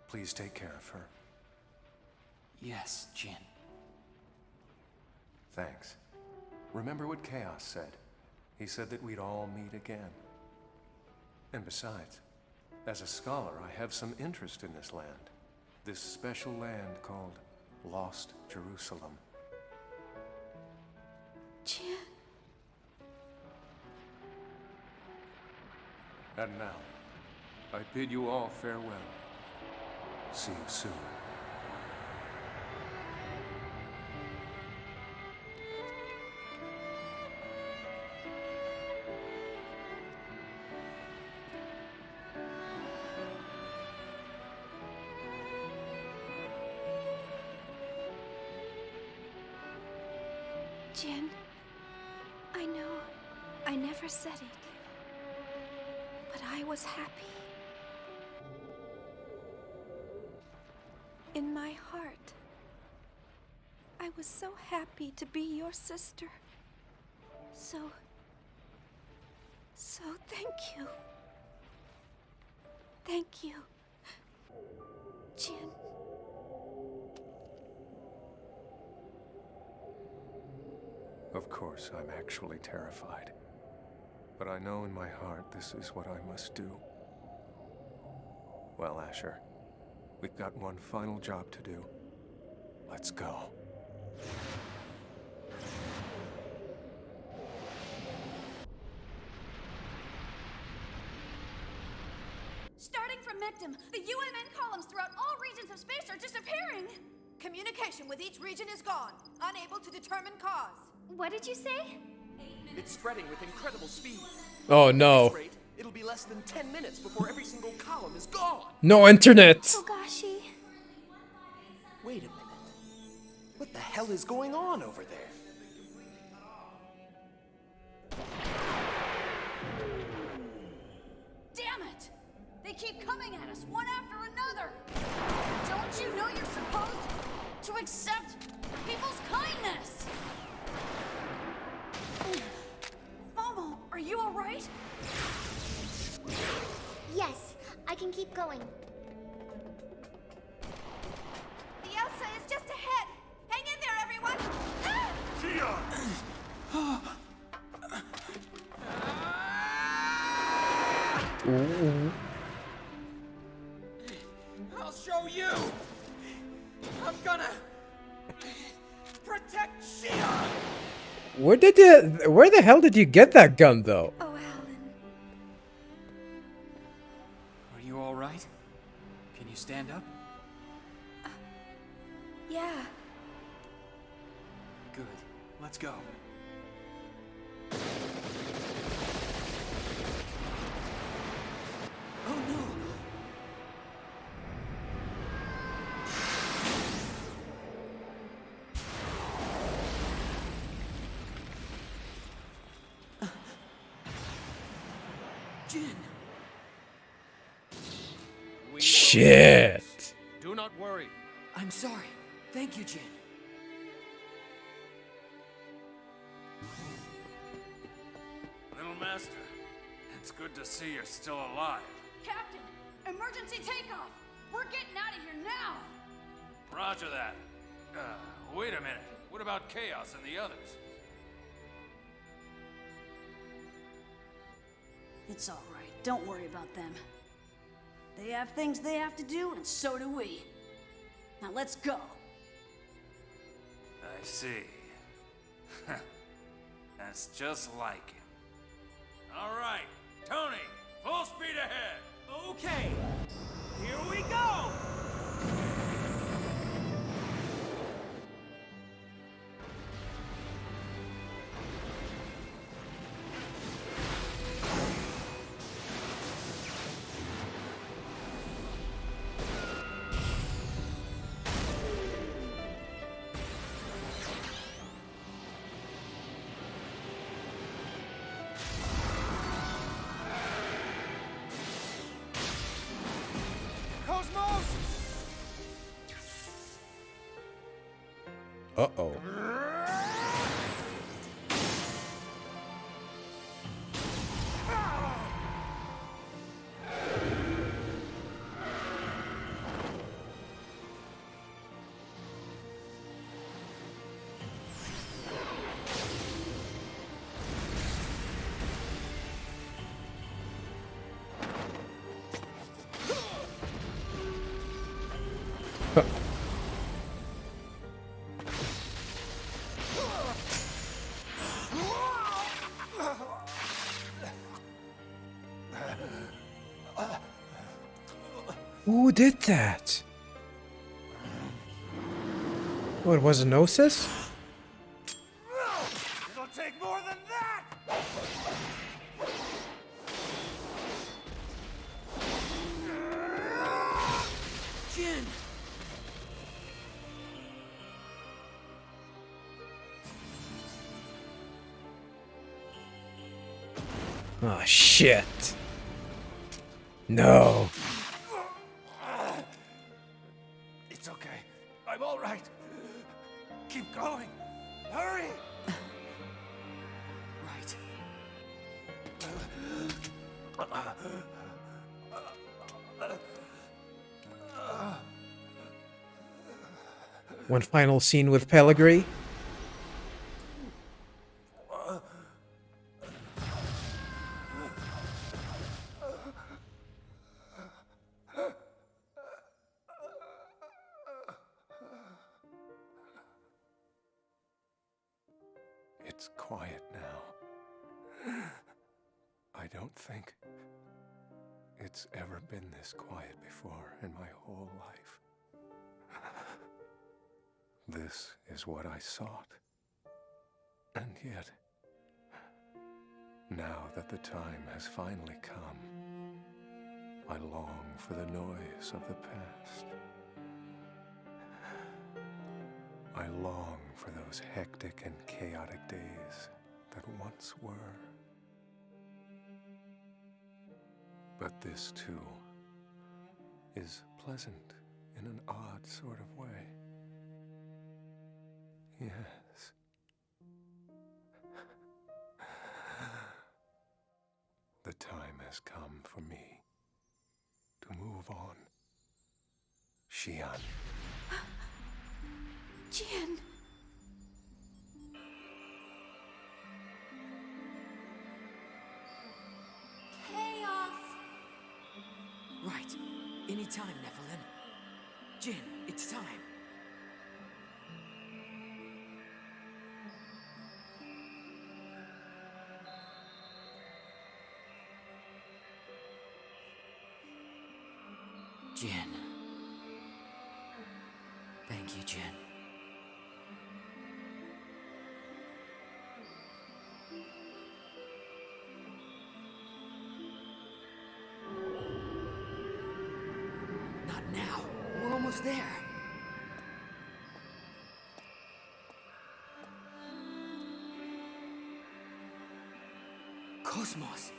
please take care of her. Yes, Jin. Thanks. Remember what KOS said? He said that we'd all meet again. And besides, as a scholar, I have some interest in this land. This special land called Lost Jerusalem. Jin. And now, I bid you all farewell. See you soon. Jin, I know I never said it, but I was happy. In my heart, I was so happy to be your sister. So thank you. Thank you, Jin. Of course, I'm actually terrified. But I know in my heart this is what I must do. Well, Asher, we've got one final job to do. Let's go. Starting from Mectum, the UMN columns throughout all regions of space are disappearing! Communication with each region is gone. Unable to determine cause. What did you say? It's spreading with incredible speed. Oh At no. this rate, it'll be less than 10 minutes before every single column is gone. No internet! Togashi. Wait a minute. What the hell is going on over there? Damn it! They keep coming at us, one after another! Don't you know you're supposed to accept people's kindness? Oh right? Yes, I can keep going. The Elsa is just ahead. Hang in there, everyone. Shion! I'll show you! I'm gonna protect Shion! Where the hell did you get that gun, though? Oh, Alan. Are you all right? Can you stand up? Yeah. Good. Let's go. Oh no! Jin! We will Shit. do this. Do not worry. I'm sorry. Thank you, Jin. Little Master, it's good to see you're still alive. Captain, emergency takeoff! We're getting out of here now! Roger that. Wait a minute. What about Chaos and the others? It's all right. Don't worry about them. They have things they have to do, and so do we. Now let's go. I see. That's just like him. All right, Tony, full speed ahead. Okay, here we go! KOS-MOS! Uh-oh. Who did that? What, was it Gnosis? It'll take more than that! Jin! Oh, shit. No. It's okay. I'm all right. Keep going. Hurry! Right. One final scene with Pellegrini. It's quiet now. I don't think it's ever been this quiet before in my whole life. This is what I sought. And yet, now that the time has finally come, I long for the noise of the past. I long for those hectic and chaotic days that once were. But this, too, is pleasant in an odd sort of way. Yes. for me to move on. Shion. Jin! Chaos! Right. Anytime, Nephilim. Jin, it's time. Jin. Thank you, Jin. Not now. We're almost there. KOS-MOS.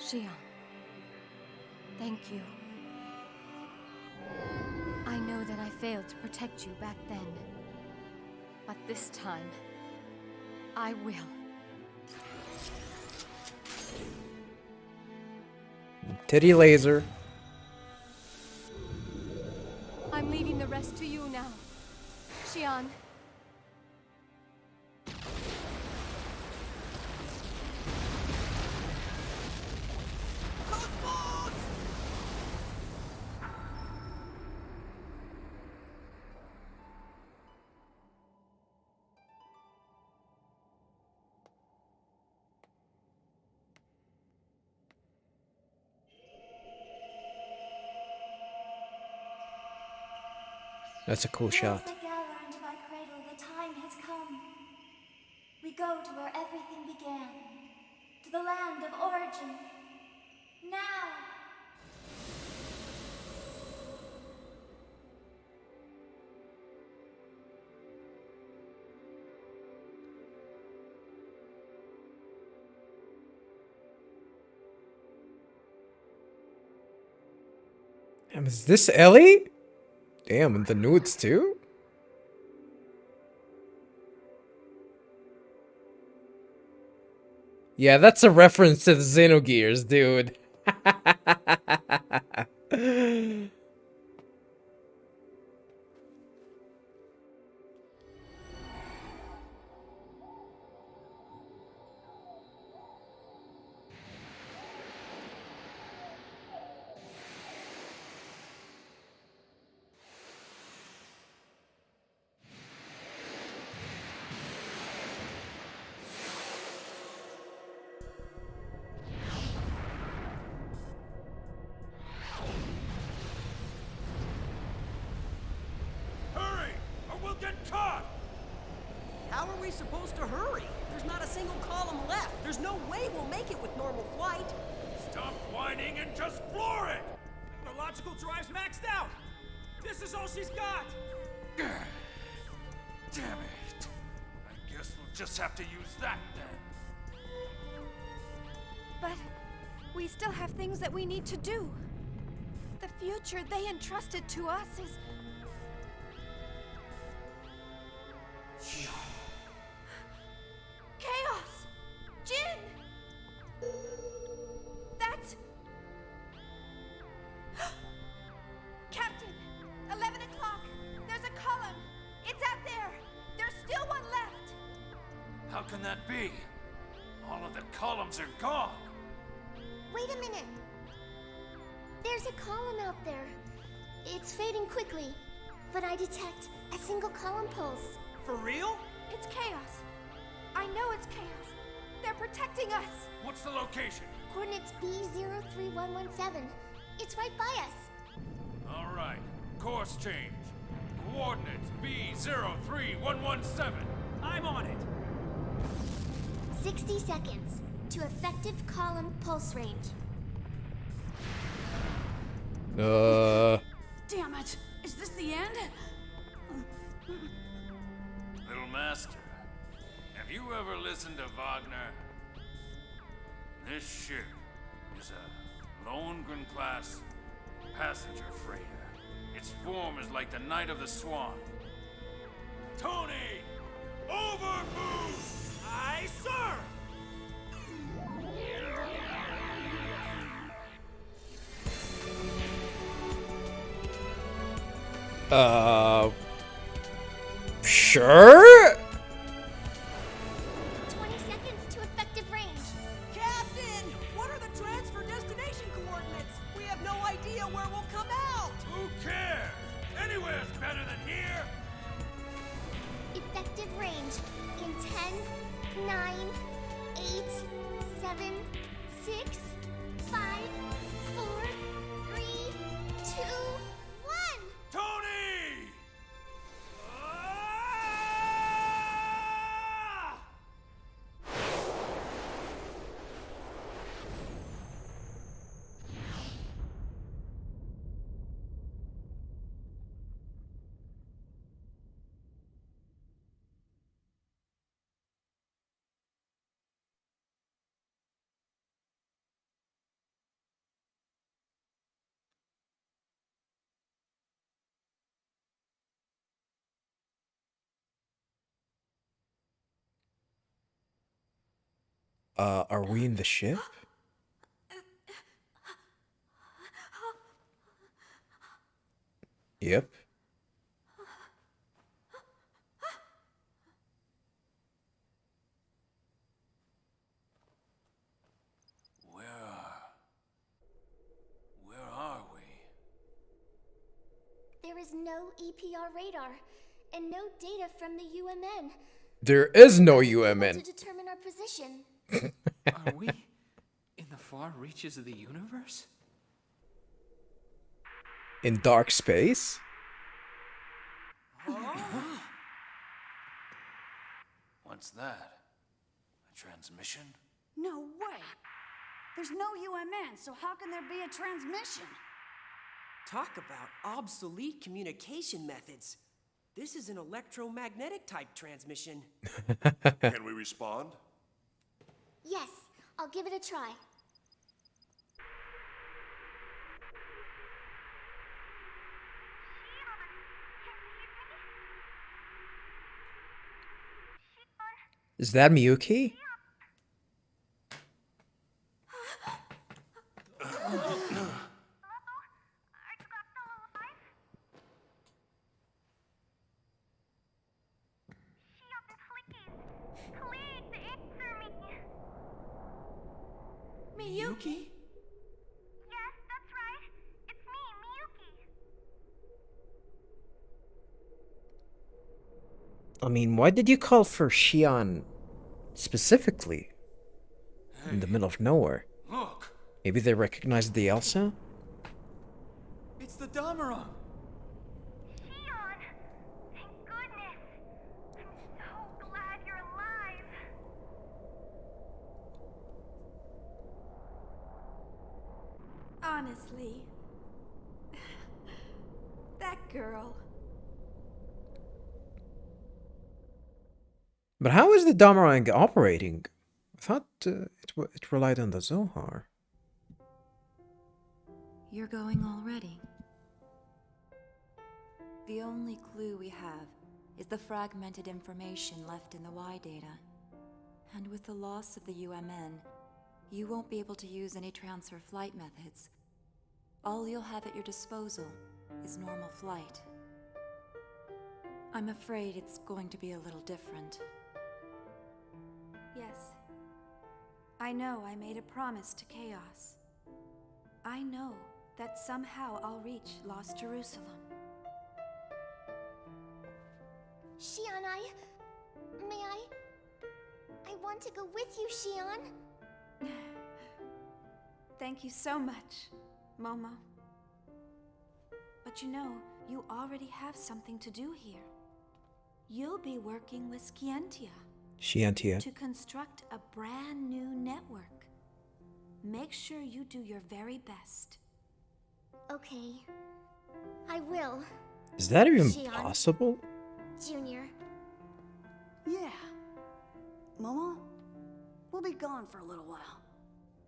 Shion, thank you. I know that I failed to protect you back then, but this time, I will. Titty laser. I'm leaving the rest to you now. Shion. That's a cool shot. Those that gather into my cradle, the time has come. We go to where everything began, to the land of origin. Now! Is this Ellie? Damn, and the nudes too? Yeah, that's a reference to the Xenogears, dude. Hurry, or we'll get caught! How are we supposed to hurry? There's not a single column left. There's no way we'll make it with normal flight. Stop whining and just floor it! The logical drive's maxed out! This is all she's got! Damn it. I guess we'll just have to use that then. But we still have things that we need to do. The future they entrusted to us is... Chaos! Jin! That's... Captain! 11 o'clock! There's a column! It's out there! There's still one left! How can that be? All of the columns are gone. Wait a minute. There's a column out there. It's fading quickly, but I detect a single column pulse. For real? It's chaos. I know it's chaos. They're protecting us. What's the location? Coordinates B03117. It's right by us. All right, course change. Coordinates B03117. I'm on it! 60 seconds to effective column pulse range. Damn it! Is this the end? Little Master, have you ever listened to Wagner? This ship is a Lohengrin-class passenger freighter. Its form is like the Knight of the Swan. Tony! Over boost! Aye, sir! Sure? 20 seconds to effective range. Captain! What are the transfer destination coordinates? We have no idea where we'll come out! Who cares? Anywhere's better than here! Effective range in 10, 9, 8, 7, 6, 5, 4, 3, 2, 1. Tony! Are we in the ship? Yep. Where are we? There is no EPR radar and no data from the UMN. There is no To UMN. determine our position. Are we in the far reaches of the universe? In dark space? What's that? A transmission? No way! There's no UMN, so how can there be a transmission? Talk about obsolete communication methods. This is an electromagnetic type transmission. Can we respond? Yes, I'll give it a try. Is that Miyuki? Miyuki? Yes, that's right. It's me, Miyuki. I mean, why did you call for Shion specifically? In the middle of nowhere. Look! Maybe they recognized the Elsa? It's the Damaron! Shion! Thank goodness. I'm so glad you're alive. Honestly, that girl. But how is the Damarang operating? I thought it relied on the Zohar. You're going already. The only clue we have is the fragmented information left in the Y data. And with the loss of the UMN, you won't be able to use any transfer flight methods. All you'll have at your disposal is normal flight. I'm afraid it's going to be a little different. Yes. I know I made a promise to Chaos. I know that somehow I'll reach Lost Jerusalem. Shion, I want to go with you, Shion. Thank you so much, Momo. But you know, you already have something to do here. You'll be working with Scientia to construct a brand new network. Make sure you do your very best. Okay. I will. Is that even Shion. possible? Junior. Yeah. Momo, we'll be gone for a little while.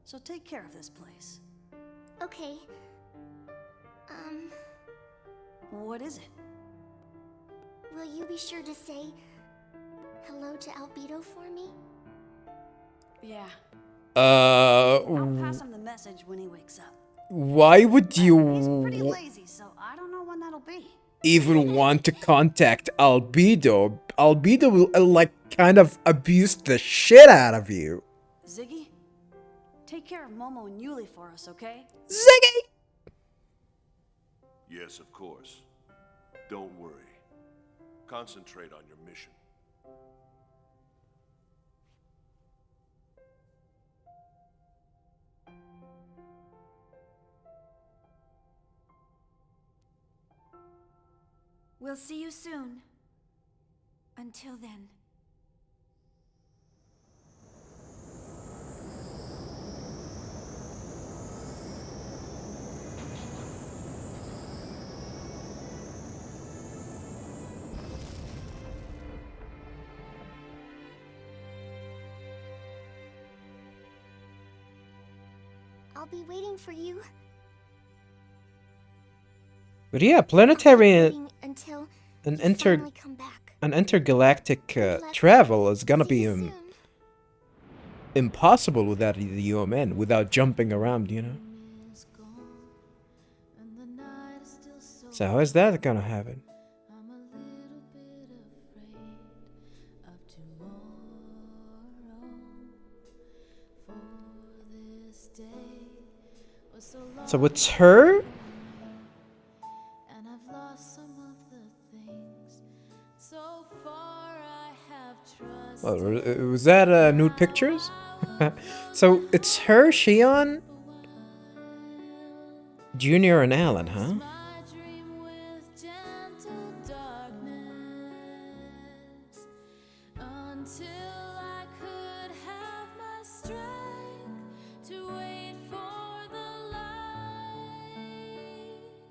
So take care of this place. Okay. What is it? Will you be sure to say hello to Albedo for me? Yeah. I'll Uh, pass him the message when he wakes up. why would He's pretty you lazy, so I don't know when that'll be. even want to contact Albedo? Albedo will, like, kind of abuse the shit out of you. Ziggy, take care of Momo and Yuli for us, okay? Ziggy! Yes, of course. Don't worry. Concentrate on your mission. We'll see you soon. Until then. I'll be waiting for you. But yeah, planetary Waiting until an you finally come back. intergalactic travel is gonna be See you soon. impossible without the UMN, without jumping around, you know. So how is that gonna happen? So it's her? Oh, was that nude pictures? So it's her, Shion, Junior, and Alan, huh?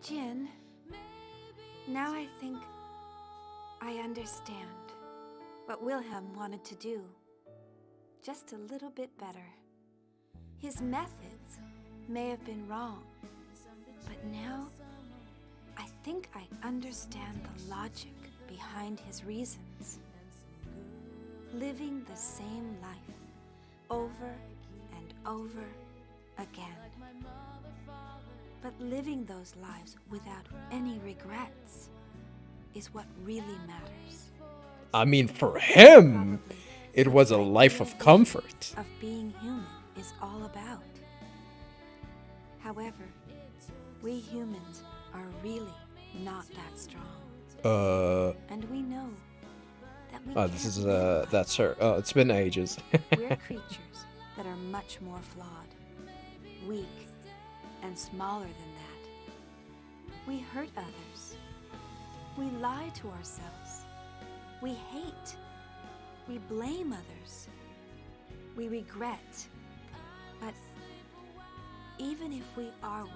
Jin, now I think I understand what Wilhelm wanted to do. Just a little bit better. His methods may have been wrong, but now I think I understand the logic behind his reasons. Living the same life over and over again. But living those lives without any regrets is what really matters. I mean, for him, it was a life of comfort. Of being human is all about. However, we humans are really not that strong. And we know that we Oh, this is, that's her. Oh, it's been ages. We're creatures that are much more flawed, weak, and smaller than that. We hurt others. We lie to ourselves. We hate. We blame others. We regret. But even if we are weak,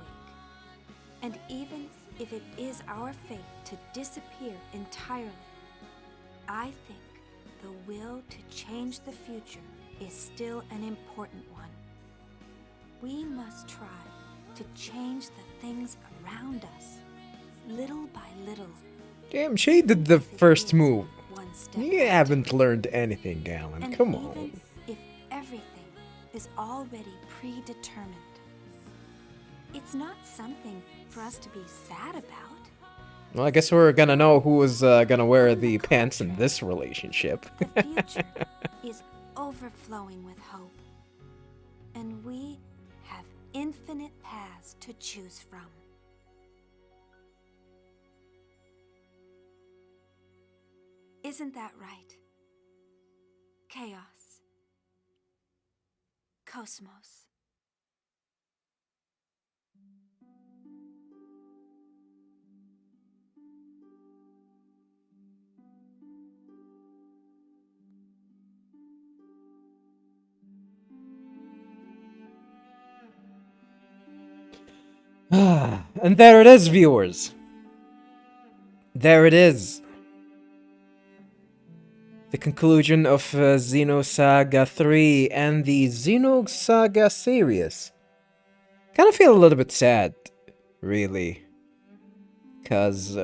and even if it is our fate to disappear entirely, I think the will to change the future is still an important one. We must try to change the things around us, little by little. Damn, she did the first move. One step You at a haven't learned anything, Galen. And Come even on. if everything is already predetermined, it's not something for us to be sad about. Well, I guess we're gonna know who is gonna wear the pants in this relationship. The future is overflowing with hope, and we have infinite paths to choose from. Isn't that right? Chaos. KOS-MOS. And there it is, viewers. There it is. the conclusion of Xenosaga 3 and the Xenosaga series. Kind of feel a little bit sad, really. Because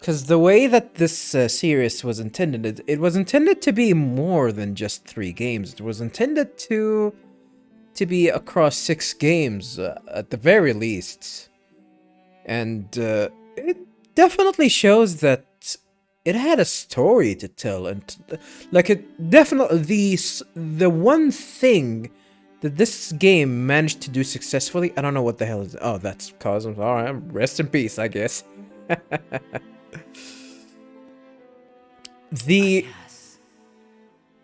the way that this series was intended, it was intended to be more than just 3 games. It was intended to be across 6 games, at the very least. And it definitely shows that it had a story to tell, and like it definitely the one thing that this game managed to do successfully. I don't know what the hell is. Oh, that's Cosmos. All right, rest in peace, I guess. Yes,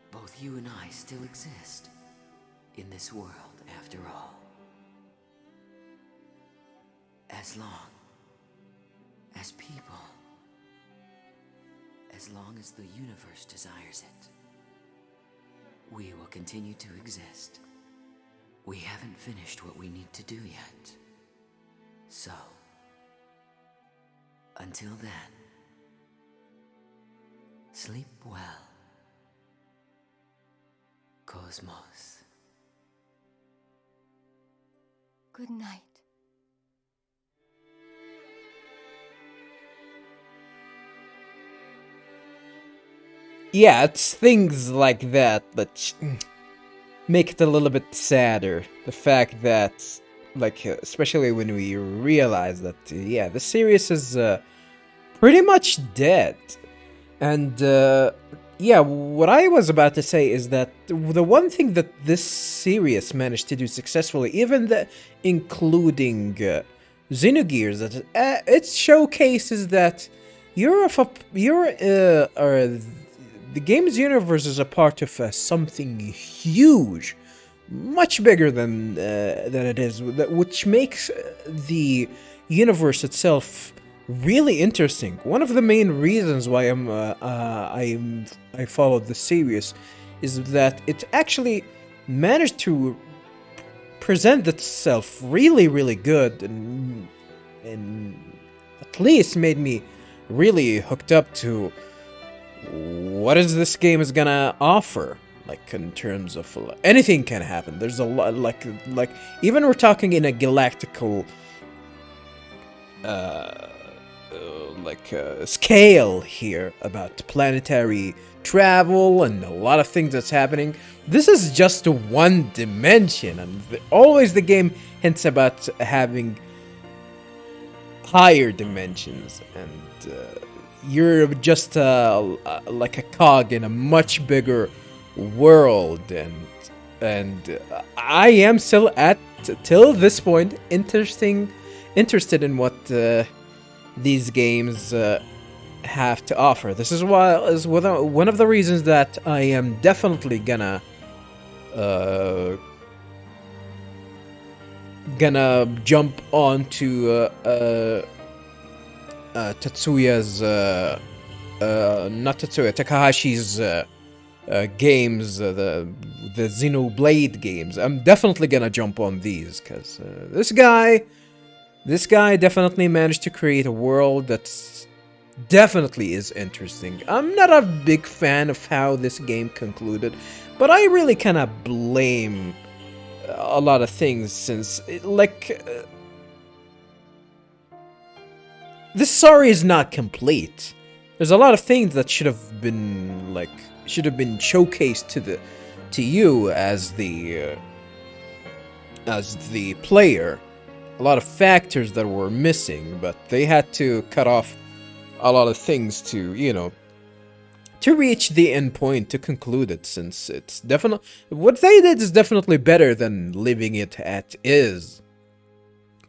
both you and I still exist in this world, after all. As long as people. As long as the universe desires it, we will continue to exist. We haven't finished what we need to do yet. So, until then, sleep well, KOS-MOS. Good night. Yeah, it's things like that that make it a little bit sadder. The fact that, like, especially when we realize that, yeah, the series is pretty much dead. And, yeah, what I was about to say is that the one thing that this series managed to do successfully, even including Xenogears, that it showcases that the game's universe is a part of something huge, much bigger than it is, which makes the universe itself really interesting. One of the main reasons why I followed the series is that it actually managed to present itself really, really good, and at least made me really hooked up to what is this game is gonna offer. Like, in terms of anything can happen. There's a lot, like even we're talking in a galactical scale here about planetary travel and a lot of things that's happening. This is just one dimension, and always the game hints about having higher dimensions, and you're just like a cog in a much bigger world, and I am still till this point interested in what these games have to offer. This is one of the reasons that I am definitely gonna jump onto Tatsuya's not Tatsuya, Takahashi's games, the Xenoblade games. I'm definitely gonna jump on these, because this guy definitely managed to create a world that's definitely is interesting. I'm not a big fan of how this game concluded, but I really kind of blame a lot of things, since this story is not complete. There's a lot of things that should have been showcased to you as the player. A lot of factors that were missing, but they had to cut off a lot of things to reach the end point, to conclude it, since it's definitely what they did is definitely better than leaving it at is.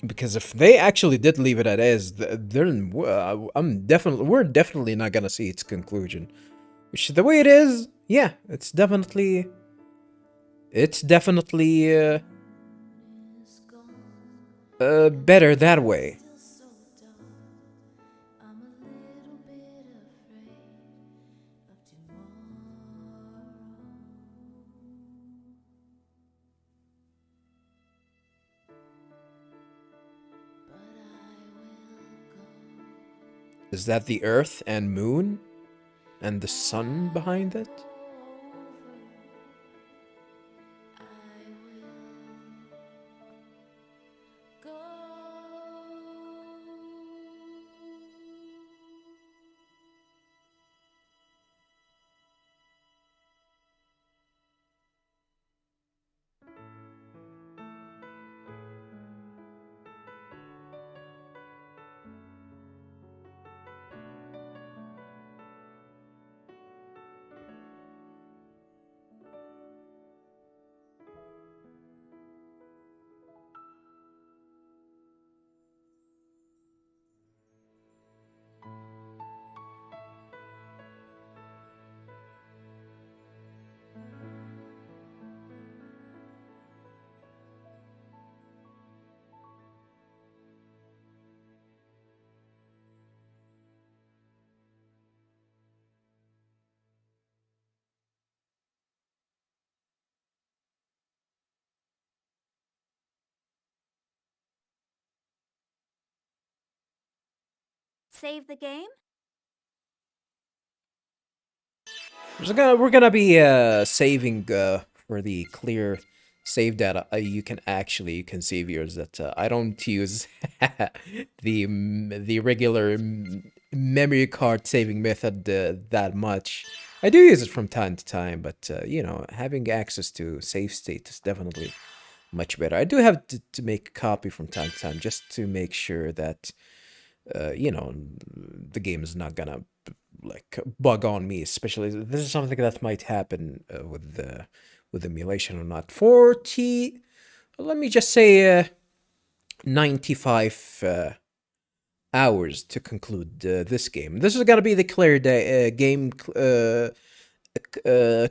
Because if they actually did leave it at is, then we're definitely not gonna see its conclusion. Which, the way it is, yeah, it's definitely better that way. Is that the Earth and Moon? And the sun behind it? Save the game? We're gonna be saving for the clear save data. You can save yours. That I don't use the regular memory card saving method that much. I do use it from time to time, but you know, having access to save state is definitely much better. I do have to make a copy from time to time just to make sure that you know, the game is not gonna like bug on me, especially this is something that might happen with emulation or not. 40, let me just say 95 hours to conclude this game. This is gonna be the clear game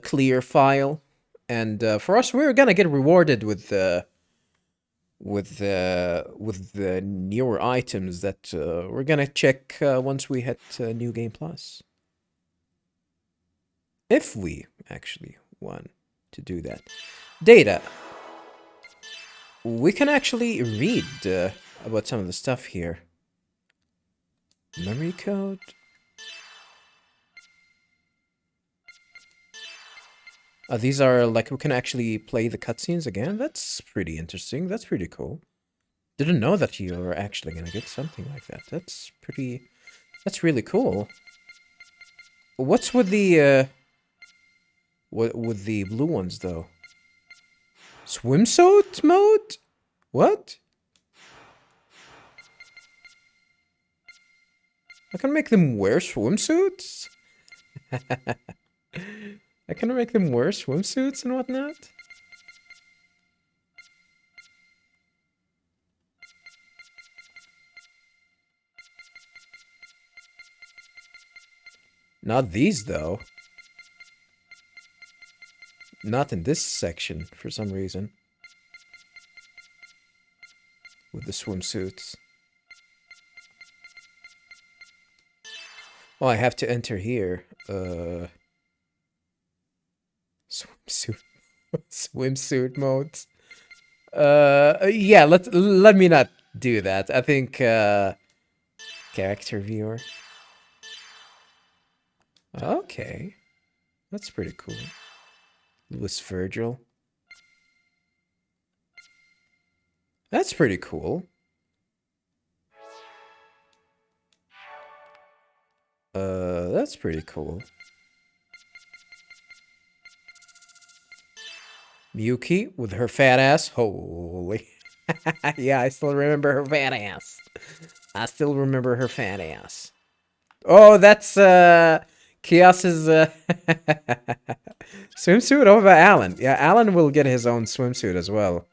clear file, and for us, we're gonna get rewarded with the newer items that we're gonna check once we hit New Game Plus. If we actually want to do that. Data. We can actually read about some of the stuff here. Memory code. These are like, we can actually play the cutscenes again. That's pretty interesting. That's pretty cool. Didn't know that you were actually gonna get something like that. That's really cool. What's with the with the blue ones though? Swimsuit mode? What? I can make them wear swimsuits? I can make them wear swimsuits and whatnot? Not these, though. Not in this section, for some reason. With the swimsuits. Oh, I have to enter here. Swimsuit. Swimsuit modes. Yeah, let me not do that. I think, character viewer. Okay. That's pretty cool. Louis Virgil. That's pretty cool. That's pretty cool. Miyuki with her fat ass. Holy. Yeah, I still remember her fat ass. I still remember her fat ass. Oh, that's Kios's swimsuit over Alan. Yeah, Alan will get his own swimsuit as well.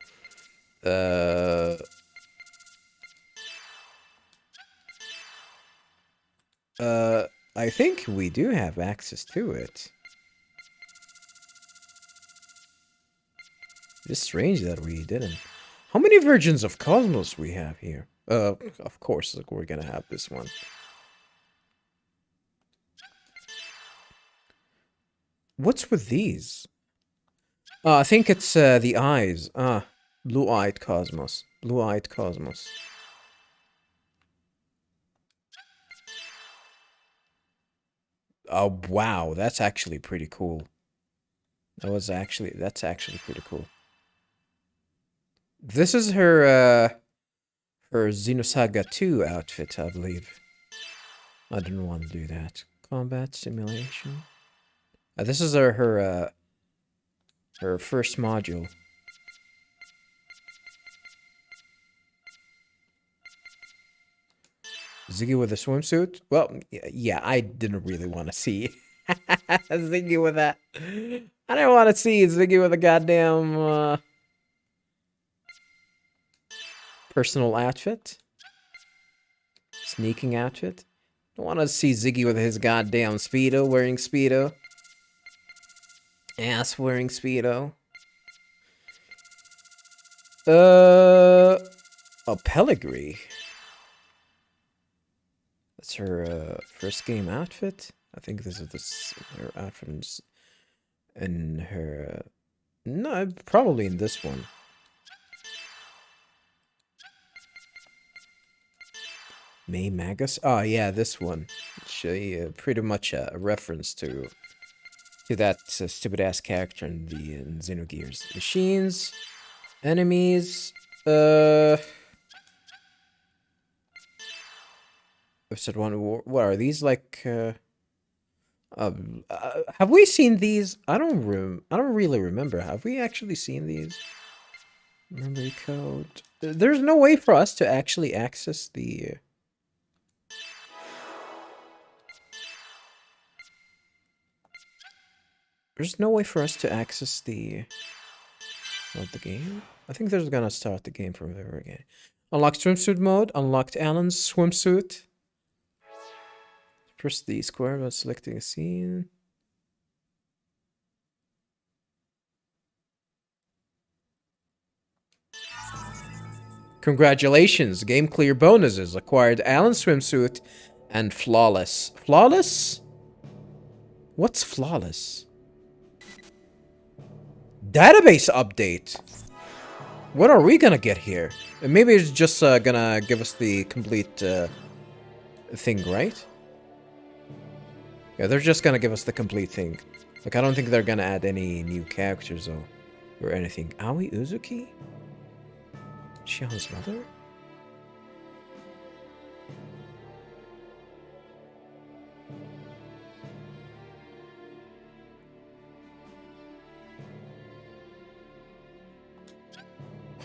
I think we do have access to it. It's strange that we didn't. How many versions of KOS-MOS we have here? Of course, like, we're gonna have this one. What's with these? I think it's the eyes. Blue-eyed KOS-MOS. Blue-eyed KOS-MOS. Oh wow, that's actually pretty cool. That's actually pretty cool. This is her Xenosaga 2 outfit, I believe. I didn't want to do that. Combat simulation. This is her first module. Ziggy with a swimsuit? Well, yeah, I didn't really want to see Ziggy with that. I didn't want to see Ziggy with a goddamn personal outfit. Sneaking outfit. I want to see Ziggy with his goddamn Speedo, wearing Speedo. Ass wearing Speedo. Oh, Pellegrini. That's her first game outfit. I think this is her outfit in her. No, probably in this one. May Magus? Oh yeah, this one. She pretty much a reference to that stupid ass character in the Xenogears. Machines, enemies. Episode 1. What are these like? Have we seen these? I don't really remember. Have we actually seen these? Memory code. There's no way for us to actually access the. There's no way for us to access the game. I think there's gonna start the game from there again. Unlocked swimsuit mode. Unlocked Alan's swimsuit. Press the square while selecting a scene. Congratulations! Game clear bonuses. Acquired Alan's swimsuit and flawless. Flawless? What's flawless? Database update. What are we gonna get here? Maybe it's just gonna give us the complete thing, right? Yeah, they're just gonna give us the complete thing. Like, I don't think they're gonna add any new characters or anything. Aoi Uzuki? Shion's mother?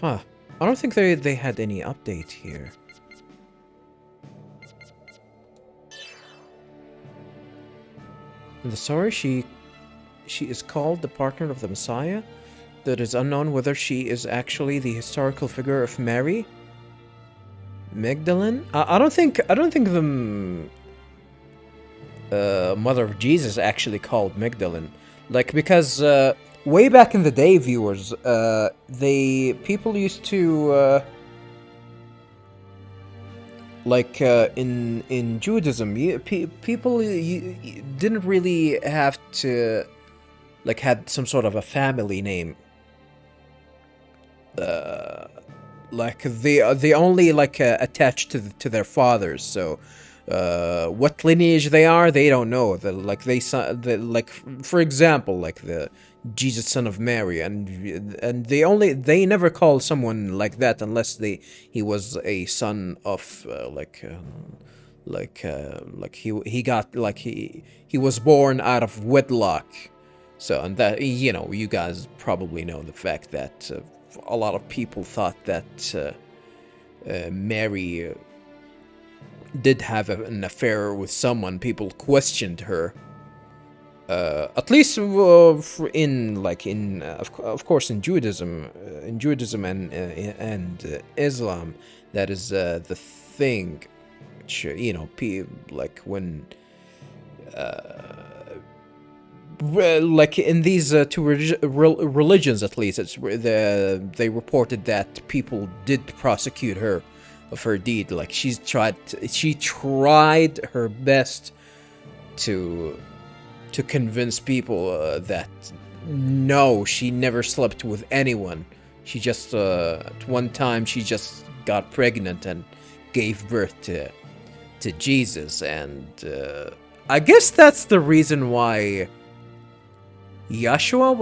Huh. I don't think they had any update here. In the story, she is called the partner of the Messiah. That is unknown whether she is actually the historical figure of Mary Magdalene. I don't think the mother of Jesus actually called Magdalene, like, because way back in the day, viewers, people used to like in Judaism, people didn't really have to like had some sort of a family name. Like they only like attached to their fathers. So what lineage they are, they don't know. Like like for example, like the Jesus, son of Mary, and they never call someone like that unless he was a son of he was born out of wedlock. So, and that, you know, you guys probably know the fact that a lot of people thought that Mary did have an affair with someone. People questioned her. At least of course in Judaism, and Islam, that is the thing. Which, you know, like when like in these two religions, at least, they reported that people did prosecute her of her deed. Like she tried her best to convince people that no, she never slept with anyone. She just at one time she just got pregnant and gave birth to Jesus, and I guess that's the reason why Yashua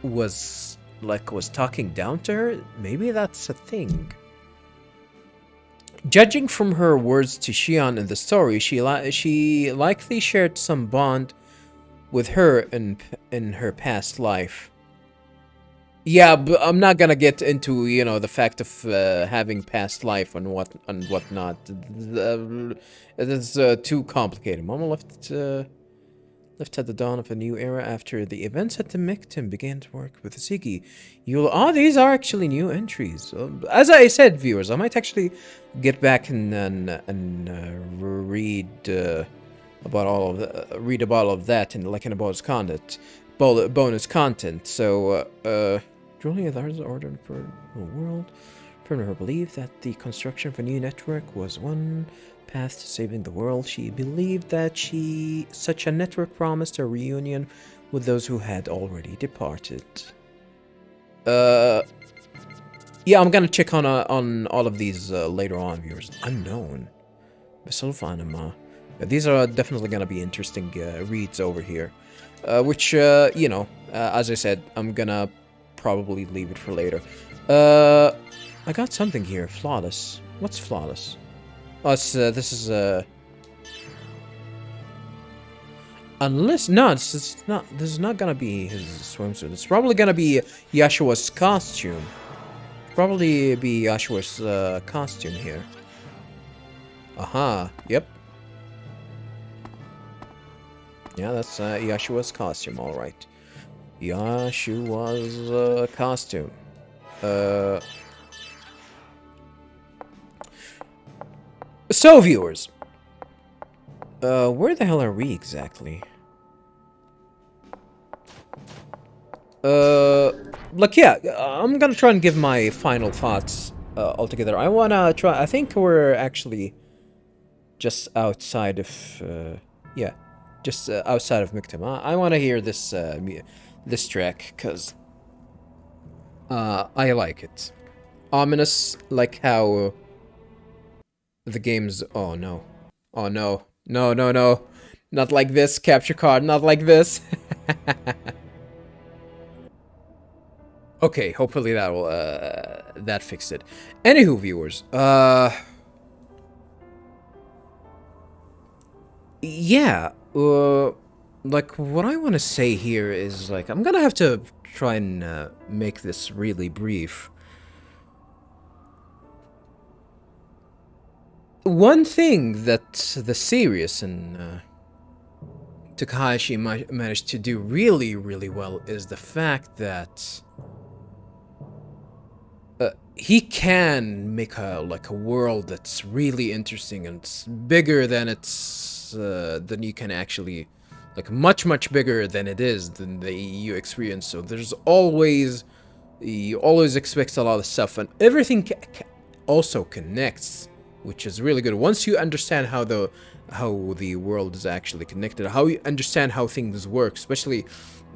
was talking down to her. Maybe that's a thing. Judging from her words to Shion in the story, she likely shared some bond with her in her past life. Yeah, but I'm not gonna get into, you know, the fact of having past life and whatnot. It is too complicated. Monolith lived at the dawn of a new era after the events at the Mictim began to work with Ziggy. These are actually new entries. As I said, viewers, I might actually get back and read about all of that in like in a bonus content. So, Julia Lar's ordered for the world. From her belief that the construction of a new network was one path to saving the world. She believed that such a network promised a reunion with those who had already departed. Yeah, I'm gonna check on all of these later on, viewers. Unknown. Bisulfanima. These are definitely gonna be interesting reads over here. Which, you know, as I said, I'm gonna probably leave it for later. I got something here. Flawless. What's flawless? Oh, this is unless no, this is not gonna be his swimsuit. It's probably gonna be Yashua's costume. Probably be Yashua's costume here. Aha. Yep. Yeah, that's Yashua's costume. All right. Yashua's costume. So, viewers, where the hell are we exactly? Look, yeah, I'm gonna try and give my final thoughts altogether. I wanna try. I think we're actually just outside of, yeah, just outside of Mictim. I wanna hear this this track because I like it. Ominous, like how. The game's... Oh, no. Oh, no. No, no, no. Not like this, capture card. Not like this. Okay, hopefully that will, that fixed it. Anywho, viewers, yeah, like, what I want to say here is, like, I'm gonna have to try and, make this really brief. One thing that the series and Takahashi managed to do really, really well is the fact that he can make a world that's really interesting and it's bigger than than you can actually, like, much bigger than it is than you experience. So there's always, you always expect a lot of stuff, and everything also connects, which is really good. Once you understand how the world is actually connected, how you understand how things work, especially,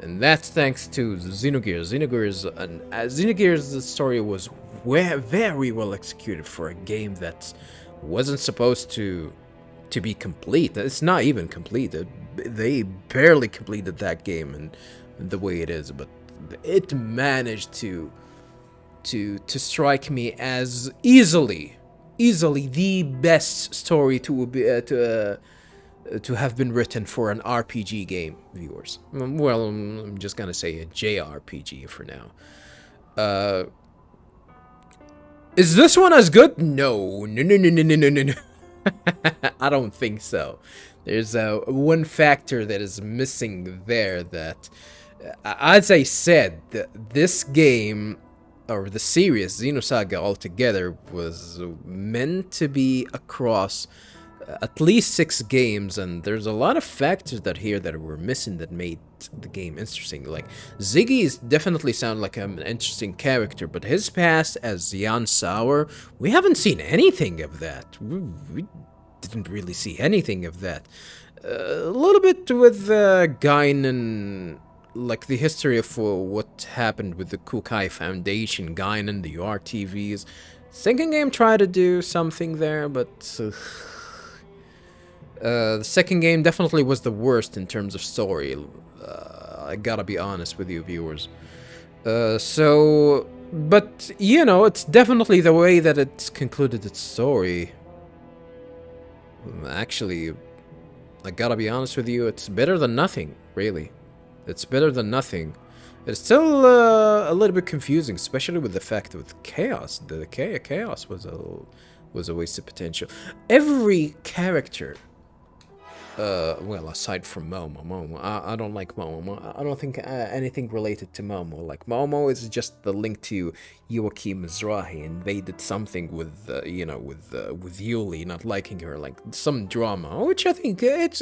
and that's thanks to Xenogears. Xenogears' story was very well executed for a game that wasn't supposed to be complete. It's not even completed. They barely completed that game and the way it is, but it managed to strike me as easily the best story to have been written for an RPG game, viewers. Well, I'm just gonna say a JRPG for now. Is this one as good? No. I don't think so. There's one factor that is missing there that, as I said, this game, or the series, Xenosaga altogether, was meant to be across at least 6 games, and there's a lot of factors that were missing that made the game interesting. Like, Ziggy definitely sounds like an interesting character, but his past as Jan Sauer, we haven't seen anything of that. We didn't really see anything of that. A little bit with Guinan, like the history of what happened with the Kukai Foundation, Guinan, the URTVs. Second game tried to do something there, but The second game definitely was the worst in terms of story. I gotta be honest with you, viewers. But, you know, it's definitely the way that it's concluded its story. Actually, I gotta be honest with you, it's better than nothing, really. It's better than nothing. It's still a little bit confusing, especially with the fact with Chaos. The Chaos was a waste of potential. Every character, well, aside from Momo, I don't like Momo. I don't think anything related to Momo. Like, Momo is just the link to Yuaki Mizrahi, and they did something with, you know, with Yuli not liking her, like some drama, which I think it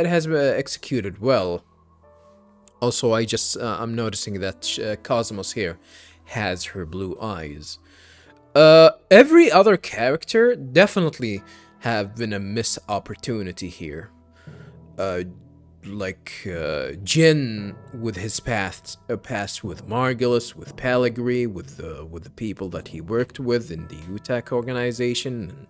has executed well. Also, I'm noticing that KOS-MOS here has her blue eyes. Every other character definitely have been a missed opportunity here. Like Jin with his past with Margulis, with Pellegrini, with the people that he worked with in the UTAC organization,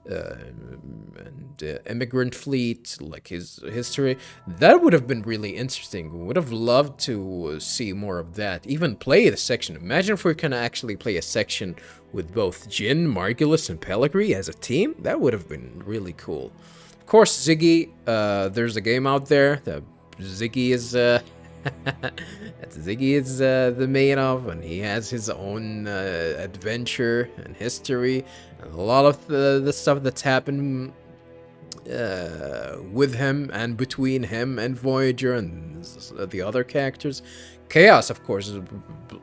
and Immigrant Fleet, like his history. That would have been really interesting. Would have loved to see more of that. Even play the section. Imagine if we can actually play a section with both Jin, Margulis, and Pellegrini as a team. That would have been really cool. Of course, Ziggy. There's a game out there that Ziggy is the main of, and he has his own adventure and history, and a lot of the stuff that's happened with him and between him and Voyager and the other characters. Chaos, of course,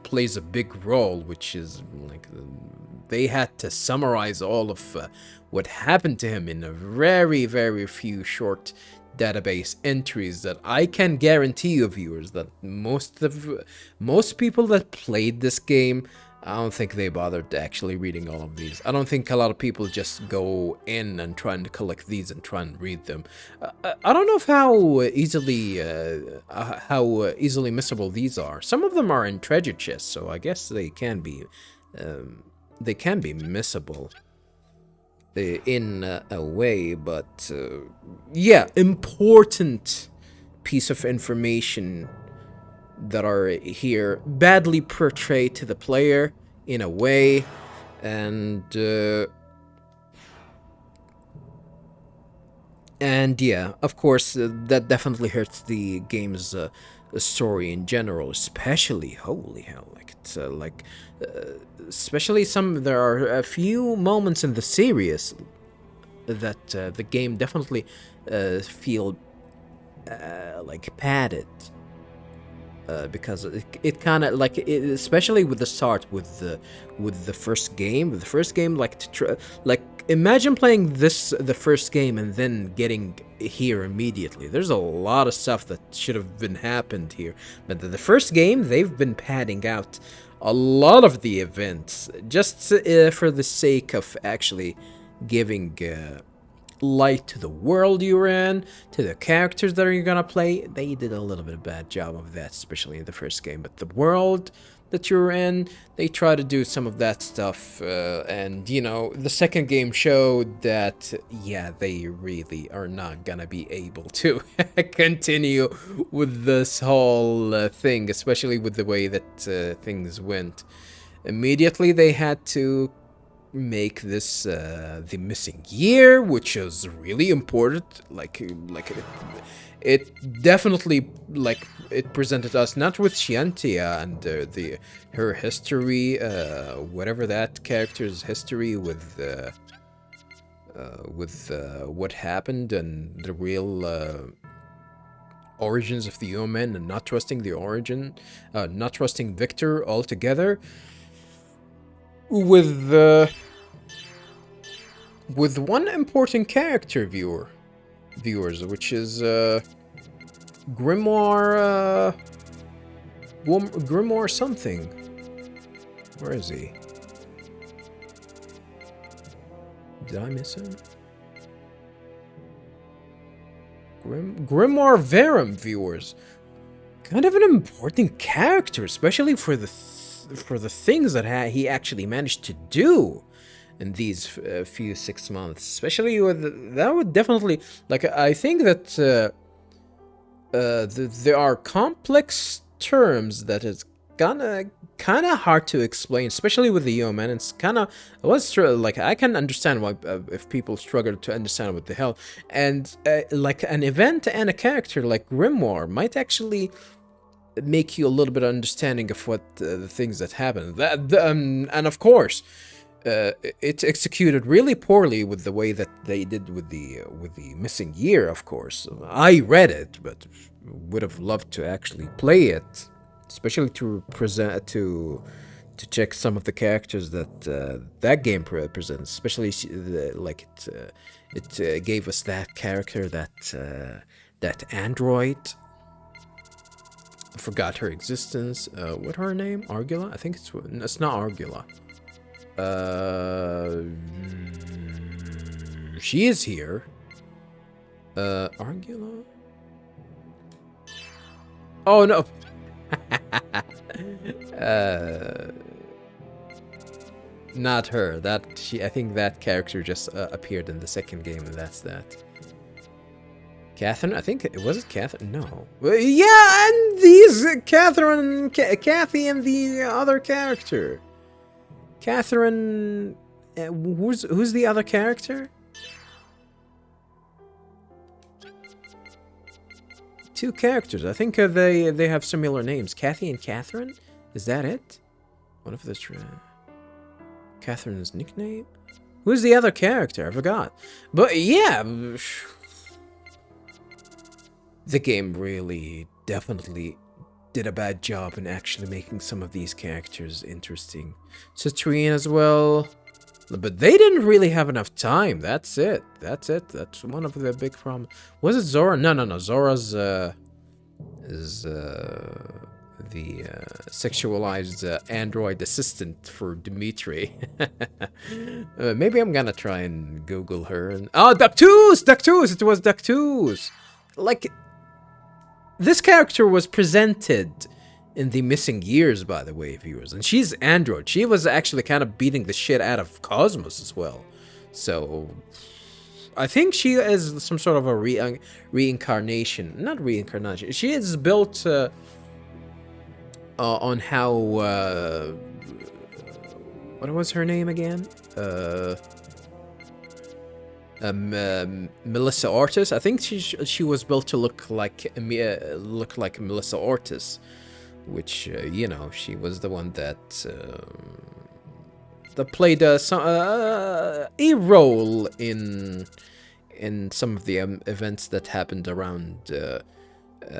plays a big role, which is like they had to summarize all of what happened to him in a very, very few short database entries that I can guarantee you, viewers, that most people that played this game, I don't think they bothered actually reading all of these. I don't think a lot of people just go in and try to collect these and try and read them. I don't know how easily missable these are. Some of them are in treasure chests, so I guess they can be missable in a way, but yeah, important piece of information that are here, badly portrayed to the player in a way, and yeah, of course, that definitely hurts the game's story in general, especially, holy hell, like it's especially there are a few moments in the series that the game definitely feel like padded, because it kind of like especially with the start with the first game. The first game, like imagine playing the first game and then getting here immediately. There's a lot of stuff that should have been happened here, but the first game they've been padding out a lot of the events just for the sake of actually giving light to the world you're in, to the characters that you're gonna play. They did a little bit of a bad job of that, especially in the first game, but the world that you're in, they try to do some of that stuff, and you know, the second game showed that, yeah, they really are not gonna be able to continue with this whole thing, especially with the way that things went. Immediately they had to make this the missing year, which is really important. Like it definitely, like, it presented us not with Scientia and her history, whatever that character's history with what happened and the real origins of the human, and not trusting the origin, not trusting Victor altogether. With one important character, viewers, which is Grimoire something. Where is he? Did I miss him? Grimoire Verum, viewers. Kind of an important character, especially for the things that he actually managed to do. in these few 6 months, especially with that would definitely like I think that there are complex terms that is kind of hard to explain, especially with the UMN. It's kind of like I can understand why if people struggle to understand what the hell, and like an event and a character like Grimoire might actually make you a little bit understanding of what the things that happen. And of course, it's executed really poorly with the way that they did with the missing year. Of course, I read it, but would have loved to actually play it, especially to present to check some of the characters that that game presents. Especially like it gave us that character, that android. I forgot her existence. What her name? Argula? I think it's not Argula. She is here. Argula? Oh no. Not her. I think that character just appeared in the second game, and that's that. Catherine? I think was it Catherine? No. Yeah, and these Catherine, Kathy, and the other character. Catherine. Who's the other character? Two characters. I think they have similar names. Kathy and Catherine? Is that it? One of the Catherine's nickname? Who's the other character? I forgot. But yeah, the game really definitely did a bad job in actually making some of these characters interesting. Citrine as well. But they didn't really have enough time. That's it. That's one of the big problems. Was it Zora? No. Zora's is the sexualized android assistant for Dimitri. Maybe I'm gonna try and Google her. Oh, Dactus! It was Dactus! Like, this character was presented in the missing years, by the way, viewers. And she's android. She was actually kind of beating the shit out of KOS-MOS as well. So I think she is some sort of a reincarnation. Not reincarnation. She is built on how... what was her name again? Melissa Ortiz. I think she was built to look like Melissa Ortiz, which you know, she was the one that played a role in some of the events that happened around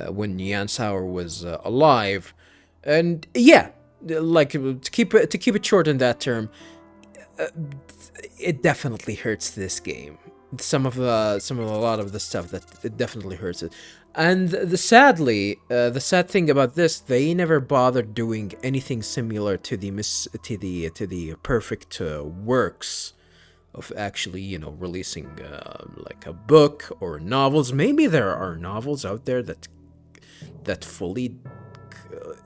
when Jan Sauer was alive. And yeah, like to keep it short in that term, it definitely hurts this game. A lot of the stuff that it definitely hurts it. And the sad thing about this, they never bothered doing anything similar to the perfect works of actually, you know, releasing like a book or novels. Maybe there are novels out there that fully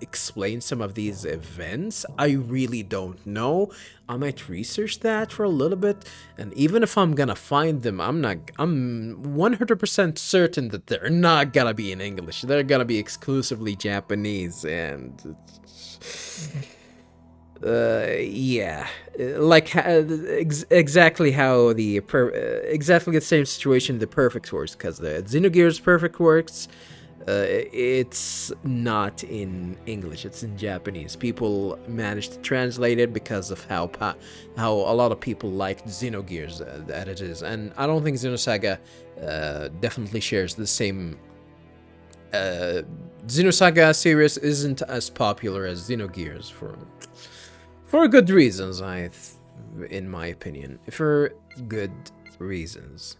explain some of these events. I really don't know. I might research that for a little bit, and even if I'm gonna find them, I'm 100% certain that they're not gonna be in English. They're gonna be exclusively Japanese, and yeah, like exactly how exactly the same situation the Perfect works, because the Xenogears Perfect works. It's not in English, it's in Japanese. People managed to translate it because of how a lot of people liked Xenogears that it is. And I don't think Xenosaga definitely shares the same... Xenosaga series isn't as popular as Xenogears for good reasons, in my opinion. For good reasons.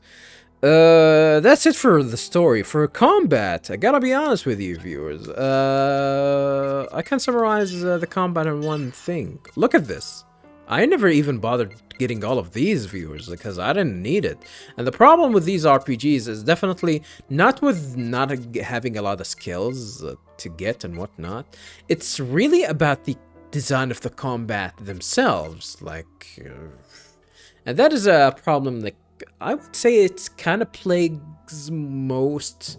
That's it for the story. For combat, I gotta be honest with you, viewers. I can summarize the combat in one thing. Look at this. I never even bothered getting all of these, viewers, because I didn't need it. And the problem with these RPGs is definitely not with not having a lot of skills to get and whatnot. It's really about the design of the combat themselves. Like... And that is a problem that I would say it's kind of plagues most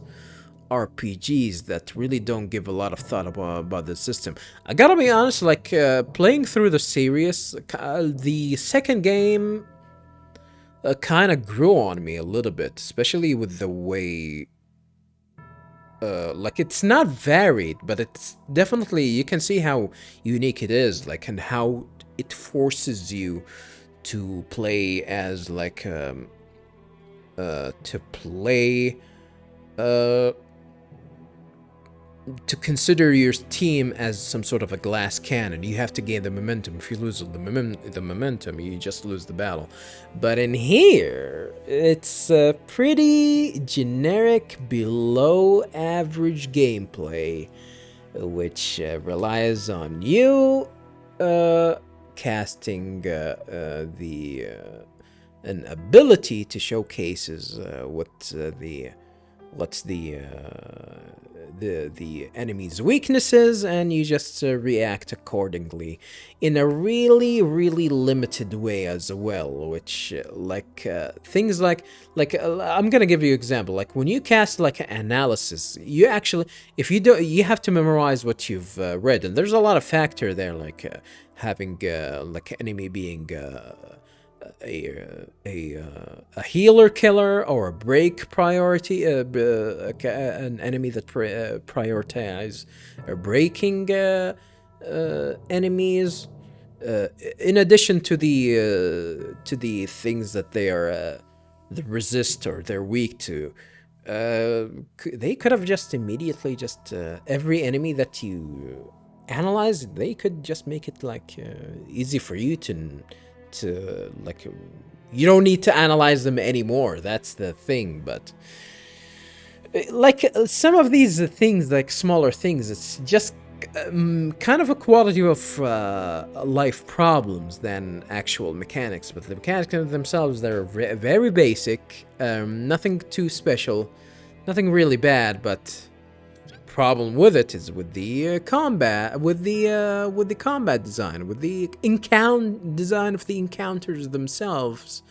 RPGs that really don't give a lot of thought about the system. I gotta be honest, like playing through the series, the second game kind of grew on me a little bit, especially with the way like it's not varied, but it's definitely, you can see how unique it is, like, and how it forces you to play as like to consider your team as some sort of a glass cannon. You have to gain the momentum. If you lose the momentum, you just lose the battle. But in here, it's pretty generic, below average gameplay, which relies on you casting an ability to showcases what's the enemy's weaknesses, and you just react accordingly in a really limited way as well, which like things like I'm gonna give you an example. Like when you cast like analysis, you actually, if you do, you have to memorize what you've read, and there's a lot of factor there, like having like enemy being a healer killer or a break priority, an enemy that prioritize breaking enemies, in addition to the things that they are the resist or they're weak to. They could have just immediately just every enemy that you analyze, they could just make it like easy for you to like, you don't need to analyze them anymore. That's the thing. But like some of these things, like smaller things, it's just kind of a quality of life problems than actual mechanics. But the mechanics themselves, they're very basic, nothing too special, nothing really bad. But problem with it is with the combat, with the combat design, with the design of the encounters themselves,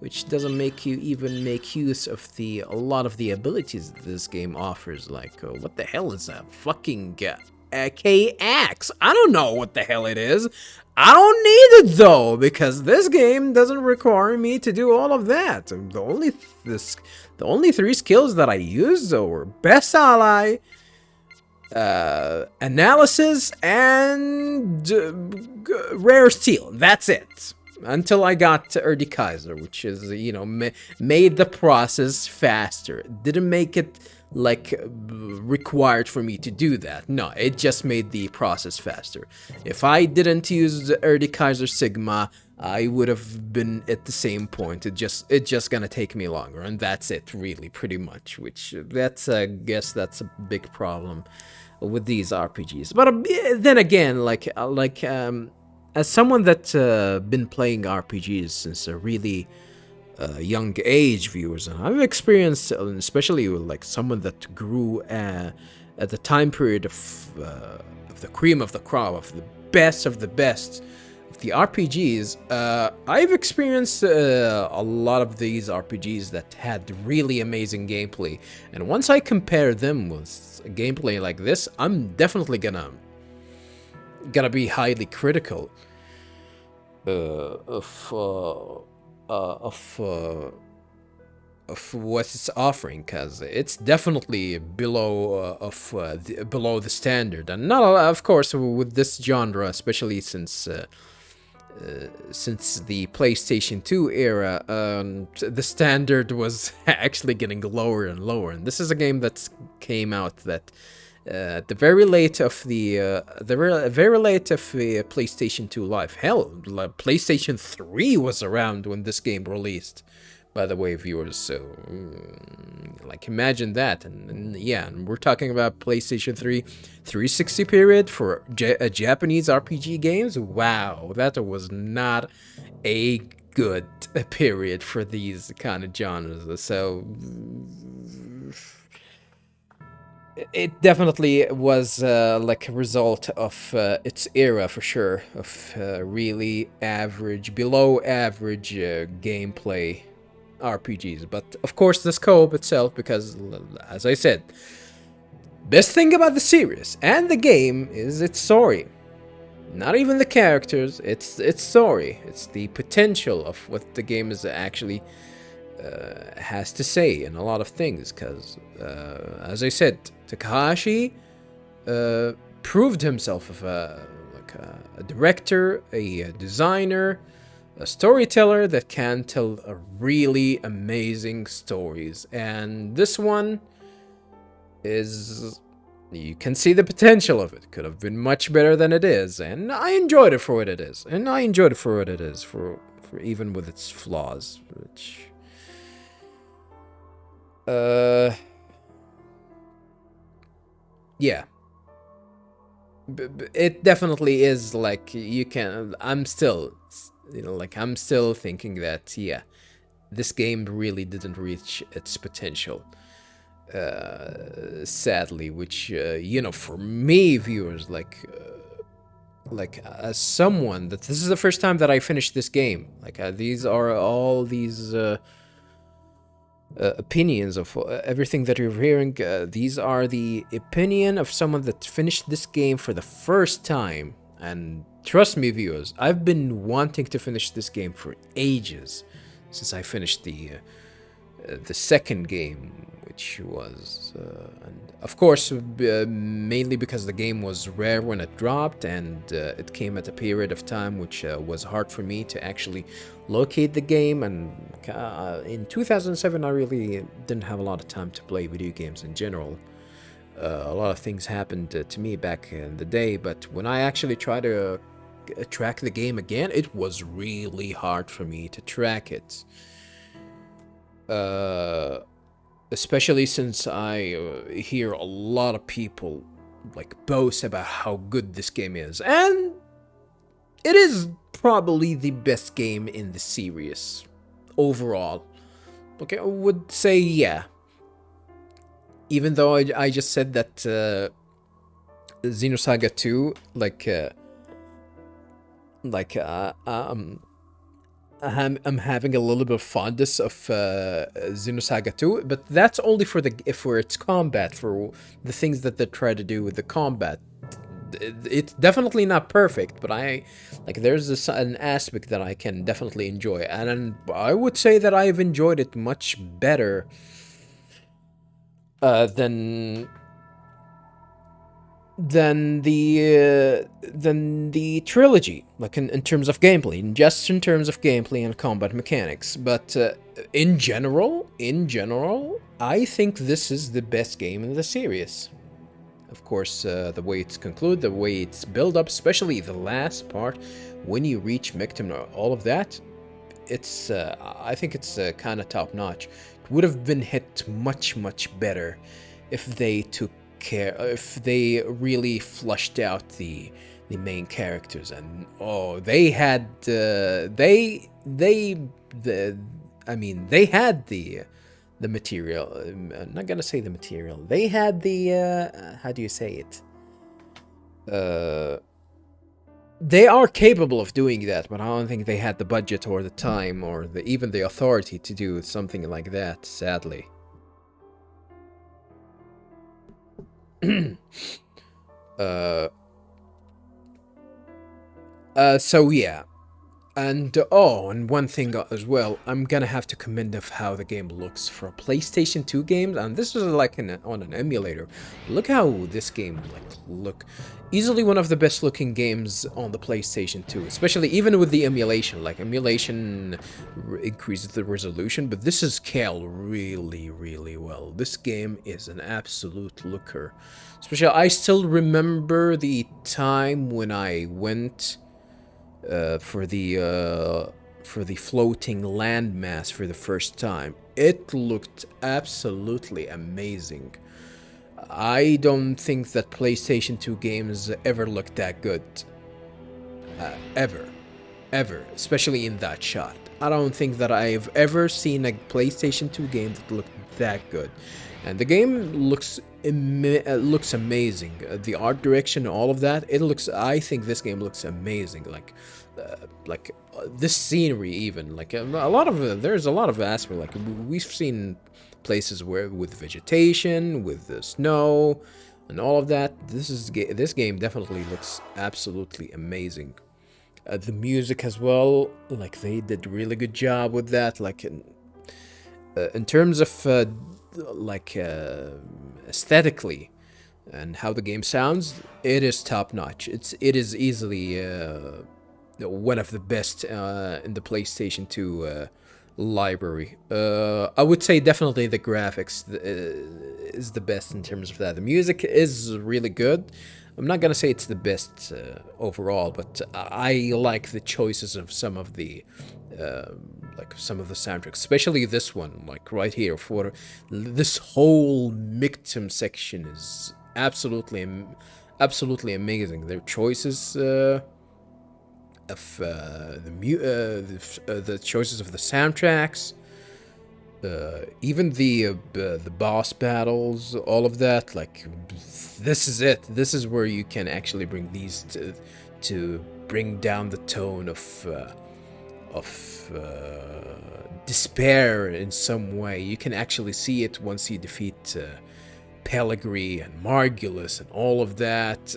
which doesn't make you even make use of a lot of the abilities that this game offers. Like what the hell is a fucking K-Axe? I don't know what the hell it is. I don't need it though, because this game doesn't require me to do all of that. The only three skills that I used were Best Ally, analysis, and rare steel. That's it. Until I got to Erdi Kaiser, which is, you know, made the process faster. It didn't make it like required for me to do that. No, it just made the process faster. If I didn't use the Erdi Kaiser Sigma, I would have been at the same point. It's just gonna take me longer, and that's it, really, pretty much. Which that's, I guess, that's a big problem with these RPGs. But then again, like as someone that's been playing RPGs since a really young age, viewers, and I've experienced, especially with like someone that grew at the time period of the cream of the crop, of the best of the best of the RPGs. I've experienced a lot of these RPGs that had really amazing gameplay, and once I compare them with a gameplay like this, I'm definitely gonna be highly critical of what it's offering, because it's definitely below below the standard. And not, of course, with this genre, especially since the PlayStation 2 era, the standard was actually getting lower and lower. And this is a game that came out that at the very late of the PlayStation 2 life. Hell, PlayStation 3 was around when this game released, by the way, viewers. So, like, imagine that. And yeah, and we're talking about PlayStation 3 360 period for Japanese RPG games. Wow, that was not a good period for these kind of genres. So it definitely was like a result of its era for sure, of really average, below average gameplay RPGs. But of course the scope itself, because as I said, best thing about the series and the game is its story. Not even the characters, it's story. It's the potential of what the game is actually has to say in a lot of things, because as I said, Takahashi proved himself as a director, a designer, a storyteller that can tell a really amazing stories. And this one is, you can see the potential of it. Could have been much better than it is, and I enjoyed it for what it is. And I enjoyed it for what it is, for even with its flaws, which yeah. It definitely is like, you can, I'm still, I'm still thinking that, yeah, this game really didn't reach its potential, sadly, which, for me, viewers, as someone that this is the first time that I finished this game, these are all these opinions of everything that you're hearing. These are the opinion of someone that finished this game for the first time. And trust me, viewers, I've been wanting to finish this game for ages, since I finished the second game, which was, and of course, mainly because the game was rare when it dropped, and it came at a period of time which was hard for me to actually locate the game. And in 2007, I really didn't have a lot of time to play video games in general. A lot of things happened to me back in the day, but when I actually tried to track the game again, it was really hard for me to track it. Especially since I hear a lot of people boast about how good this game is, and it is probably the best game in the series overall. Okay, I would say yeah. Even though I just said that Xenosaga 2, I'm having a little bit of fondness of Xenosaga 2, but that's only for its combat, for the things that they try to do with the combat. It's definitely not perfect, but there's an aspect that I can definitely enjoy, and I would say that I've enjoyed it much better than the trilogy, in terms of gameplay, just in terms of gameplay and combat mechanics. But in general, I think this is the best game in the series. Of course, the way it's concluded, the way it's built up, especially the last part, when you reach Mectum, all of that, it's I think it's kind of top notch. It would have been hit much better if they took care, if they really flushed out the main characters, and they had they had the material. I'm not gonna say the material. They had the how do you say it? They are capable of doing that, but I don't think they had the budget or the time or even the authority to do something like that, sadly. So yeah. And and one thing as well, I'm gonna have to commend of how the game looks for a PlayStation 2 game, and this is on an emulator. Look how this game look. Easily one of the best looking games on the PlayStation 2, especially even with the emulation. Emulation increases the resolution, but this is scaled really well. This game is an absolute looker. Especially, I still remember the time when I went for the floating landmass for the first time. It looked absolutely amazing. I don't think that PlayStation 2 games ever looked that good. Ever. Especially in that shot. I don't think that I've ever seen a PlayStation 2 game that looked that good. And the game looks looks amazing. The art direction, all of that, it looks. I think this game looks amazing. This scenery, even there's a lot of aspects. Like we've seen places where with vegetation, with the snow, and all of that. This game definitely looks absolutely amazing. The music as well, like they did really good job with that. Like in terms of aesthetically and how the game sounds, it is top notch. It is easily one of the best in the PlayStation 2 library. I would say definitely the graphics is the best in terms of that. The music is really good. I'm not gonna say it's the best overall, but I like the choices of some of the soundtracks, especially this one, like right here. For this whole Mictum section is absolutely amazing. Their choices of the choices of the soundtracks, even the boss battles, all of that. Like this is it. This is where you can actually bring these to bring down the tone of despair in some way. You can actually see it once you defeat Pellegrini and Margulis and all of that.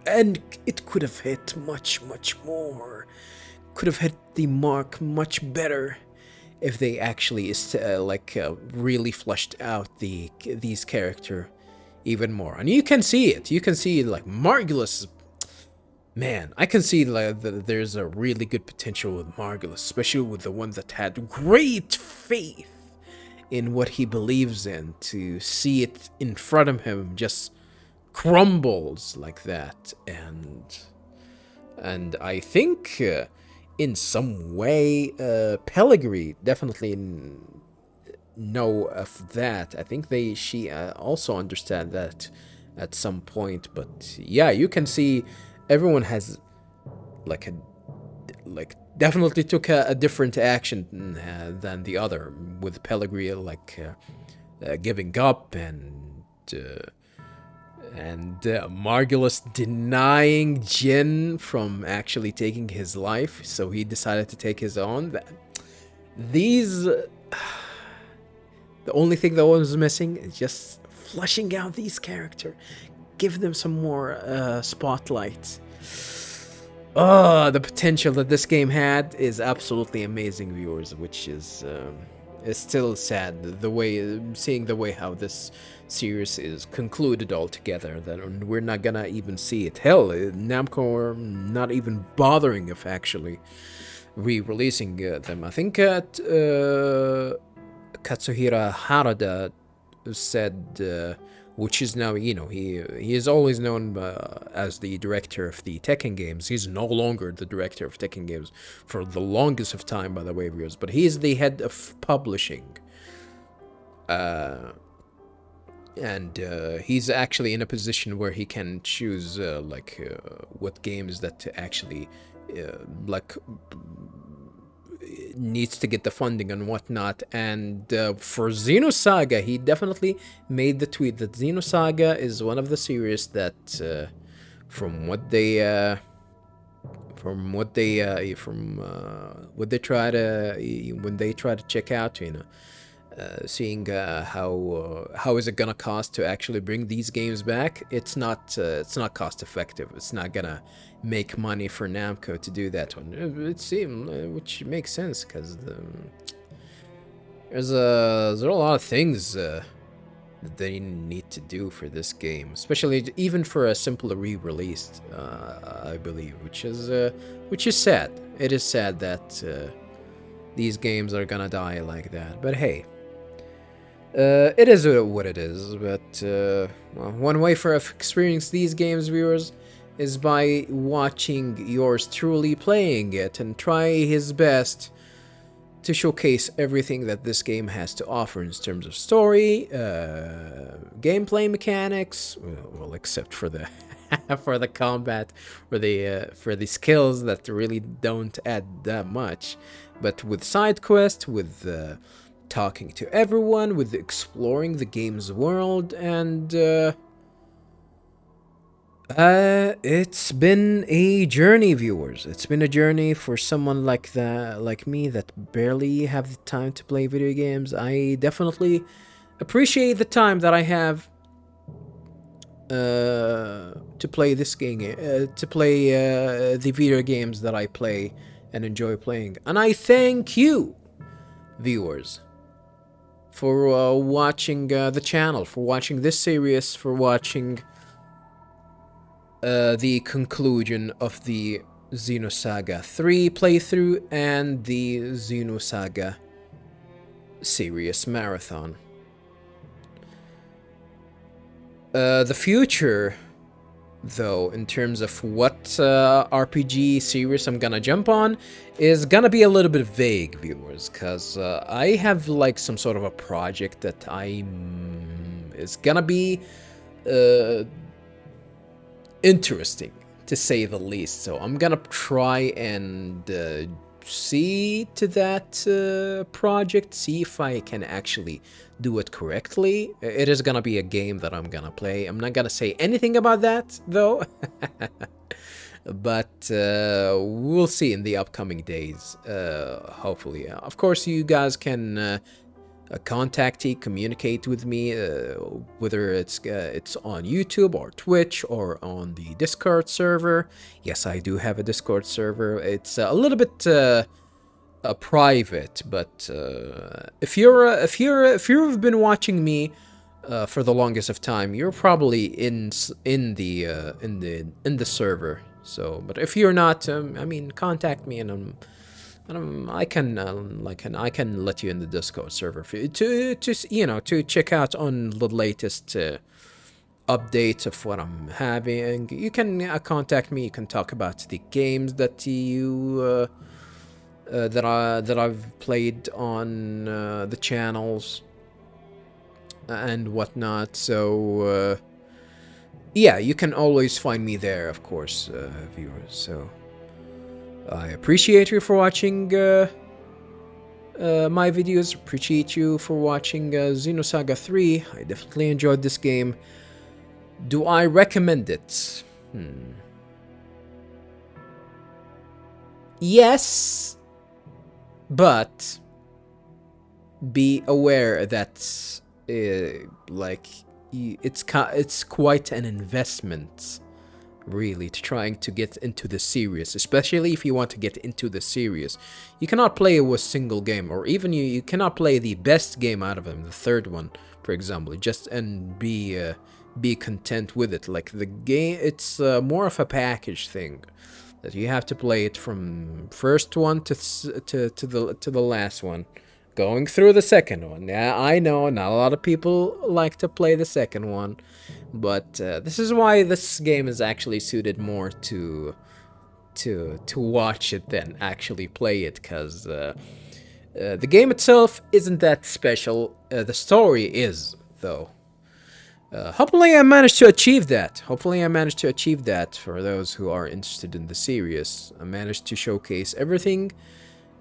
And it could have hit much more. Could have hit the mark much better if they actually really fleshed out these character even more. And you can see it. You can see like Margulis. Man, I can see that there's a really good potential with Margulis, especially with the one that had great faith in what he believes in. To see it in front of him just crumbles like that, and I think in some way Pellegrini definitely know of that. I think she also understand that at some point. But yeah, you can see everyone has definitely took a different action than the other, with Pellegrini giving up and Margulis denying Jin from actually taking his life, so he decided to take his own. The only thing that was missing is just flushing out these characters. Give them some more spotlight. The potential that this game had is absolutely amazing, viewers, which is still sad. Seeing the way how this series is concluded altogether, that we're not gonna even see it. Hell, Namco are not even bothering of actually re-releasing them. I think Katsuhira Harada said, which is now, he is always known as the director of the Tekken games. He's no longer the director of Tekken games for the longest of time, by the way, viewers, but he is the head of publishing. And he's actually in a position where he can choose what games that actually needs to get the funding and whatnot. And for Xenosaga, he definitely made the tweet that Xenosaga is one of the series that from what they try to check out, seeing how is it gonna cost to actually bring these games back. It's not cost effective. It's not gonna make money for Namco to do that one. It seems, which makes sense, because there are a lot of things that they need to do for this game, especially even for a simple re-release, I believe, which is sad. It is sad that these games are gonna die like that, but hey, it is what it is. But one way for us to experience these games, viewers, is by watching yours truly playing it and try his best to showcase everything that this game has to offer in terms of story, gameplay mechanics, well, except for the for the combat, for the skills that really don't add that much, but with side quests, with talking to everyone, with exploring the game's world, and it's been a journey, viewers. It's been a journey for someone like me that barely have the time to play video games. I definitely appreciate the time that I have to play this game, to play the video games that I play and enjoy playing. And I thank you, viewers, for watching the channel, for watching this series, for watching the conclusion of the Xenosaga 3 playthrough and the Xenosaga series marathon. The future, though, in terms of what RPG series I'm gonna jump on, is gonna be a little bit vague, viewers, because I have like some sort of a project that is gonna be interesting, to say the least. So I'm gonna try and see to that project, see if I can actually do it correctly. It is gonna be a game that I'm gonna play. I'm not gonna say anything about that, though. But we'll see in the upcoming days, hopefully. Of course, you guys can communicate with me, whether it's on YouTube or Twitch or on the Discord server. Yes, I do have a Discord server. It's a little bit private, but if you've been watching me for the longest of time, you're probably in the server. So, but if you're not, I mean, contact me, and I can let you in the Discord server to check out on the latest updates of what I'm having. You can contact me. You can talk about the games that you that I've played on the channels and whatnot. So yeah, you can always find me there, of course, viewers. So I appreciate you for watching my videos. Appreciate you for watching Xenosaga 3. I definitely enjoyed this game. Do I recommend it? Yes, but be aware that it's quite an investment, really, to trying to get into the series, especially if you want to get into the series. You cannot play a single game, or even you cannot play the best game out of them, the third one, for example, and be content with it. Like the game, it's more of a package thing, that you have to play it from first one to the last one, going through the second one. Yeah, I know not a lot of people like to play the second one, but this is why this game is actually suited more to watch it than actually play it, because the game itself isn't that special. The story is, though. Hopefully I managed to achieve that. For those who are interested in the series. I managed to showcase everything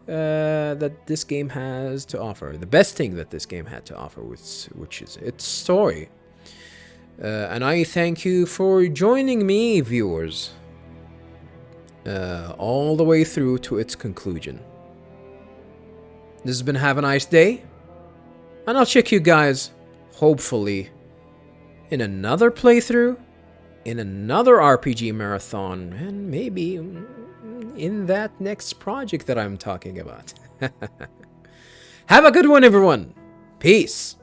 that this game has to offer. The best thing that this game had to offer, which is its story. And I thank you for joining me, viewers, all the way through to its conclusion. This has been Have a Nice Day, and I'll check you guys, hopefully, in another playthrough, in another RPG marathon, and maybe in that next project that I'm talking about. Have a good one, everyone. Peace.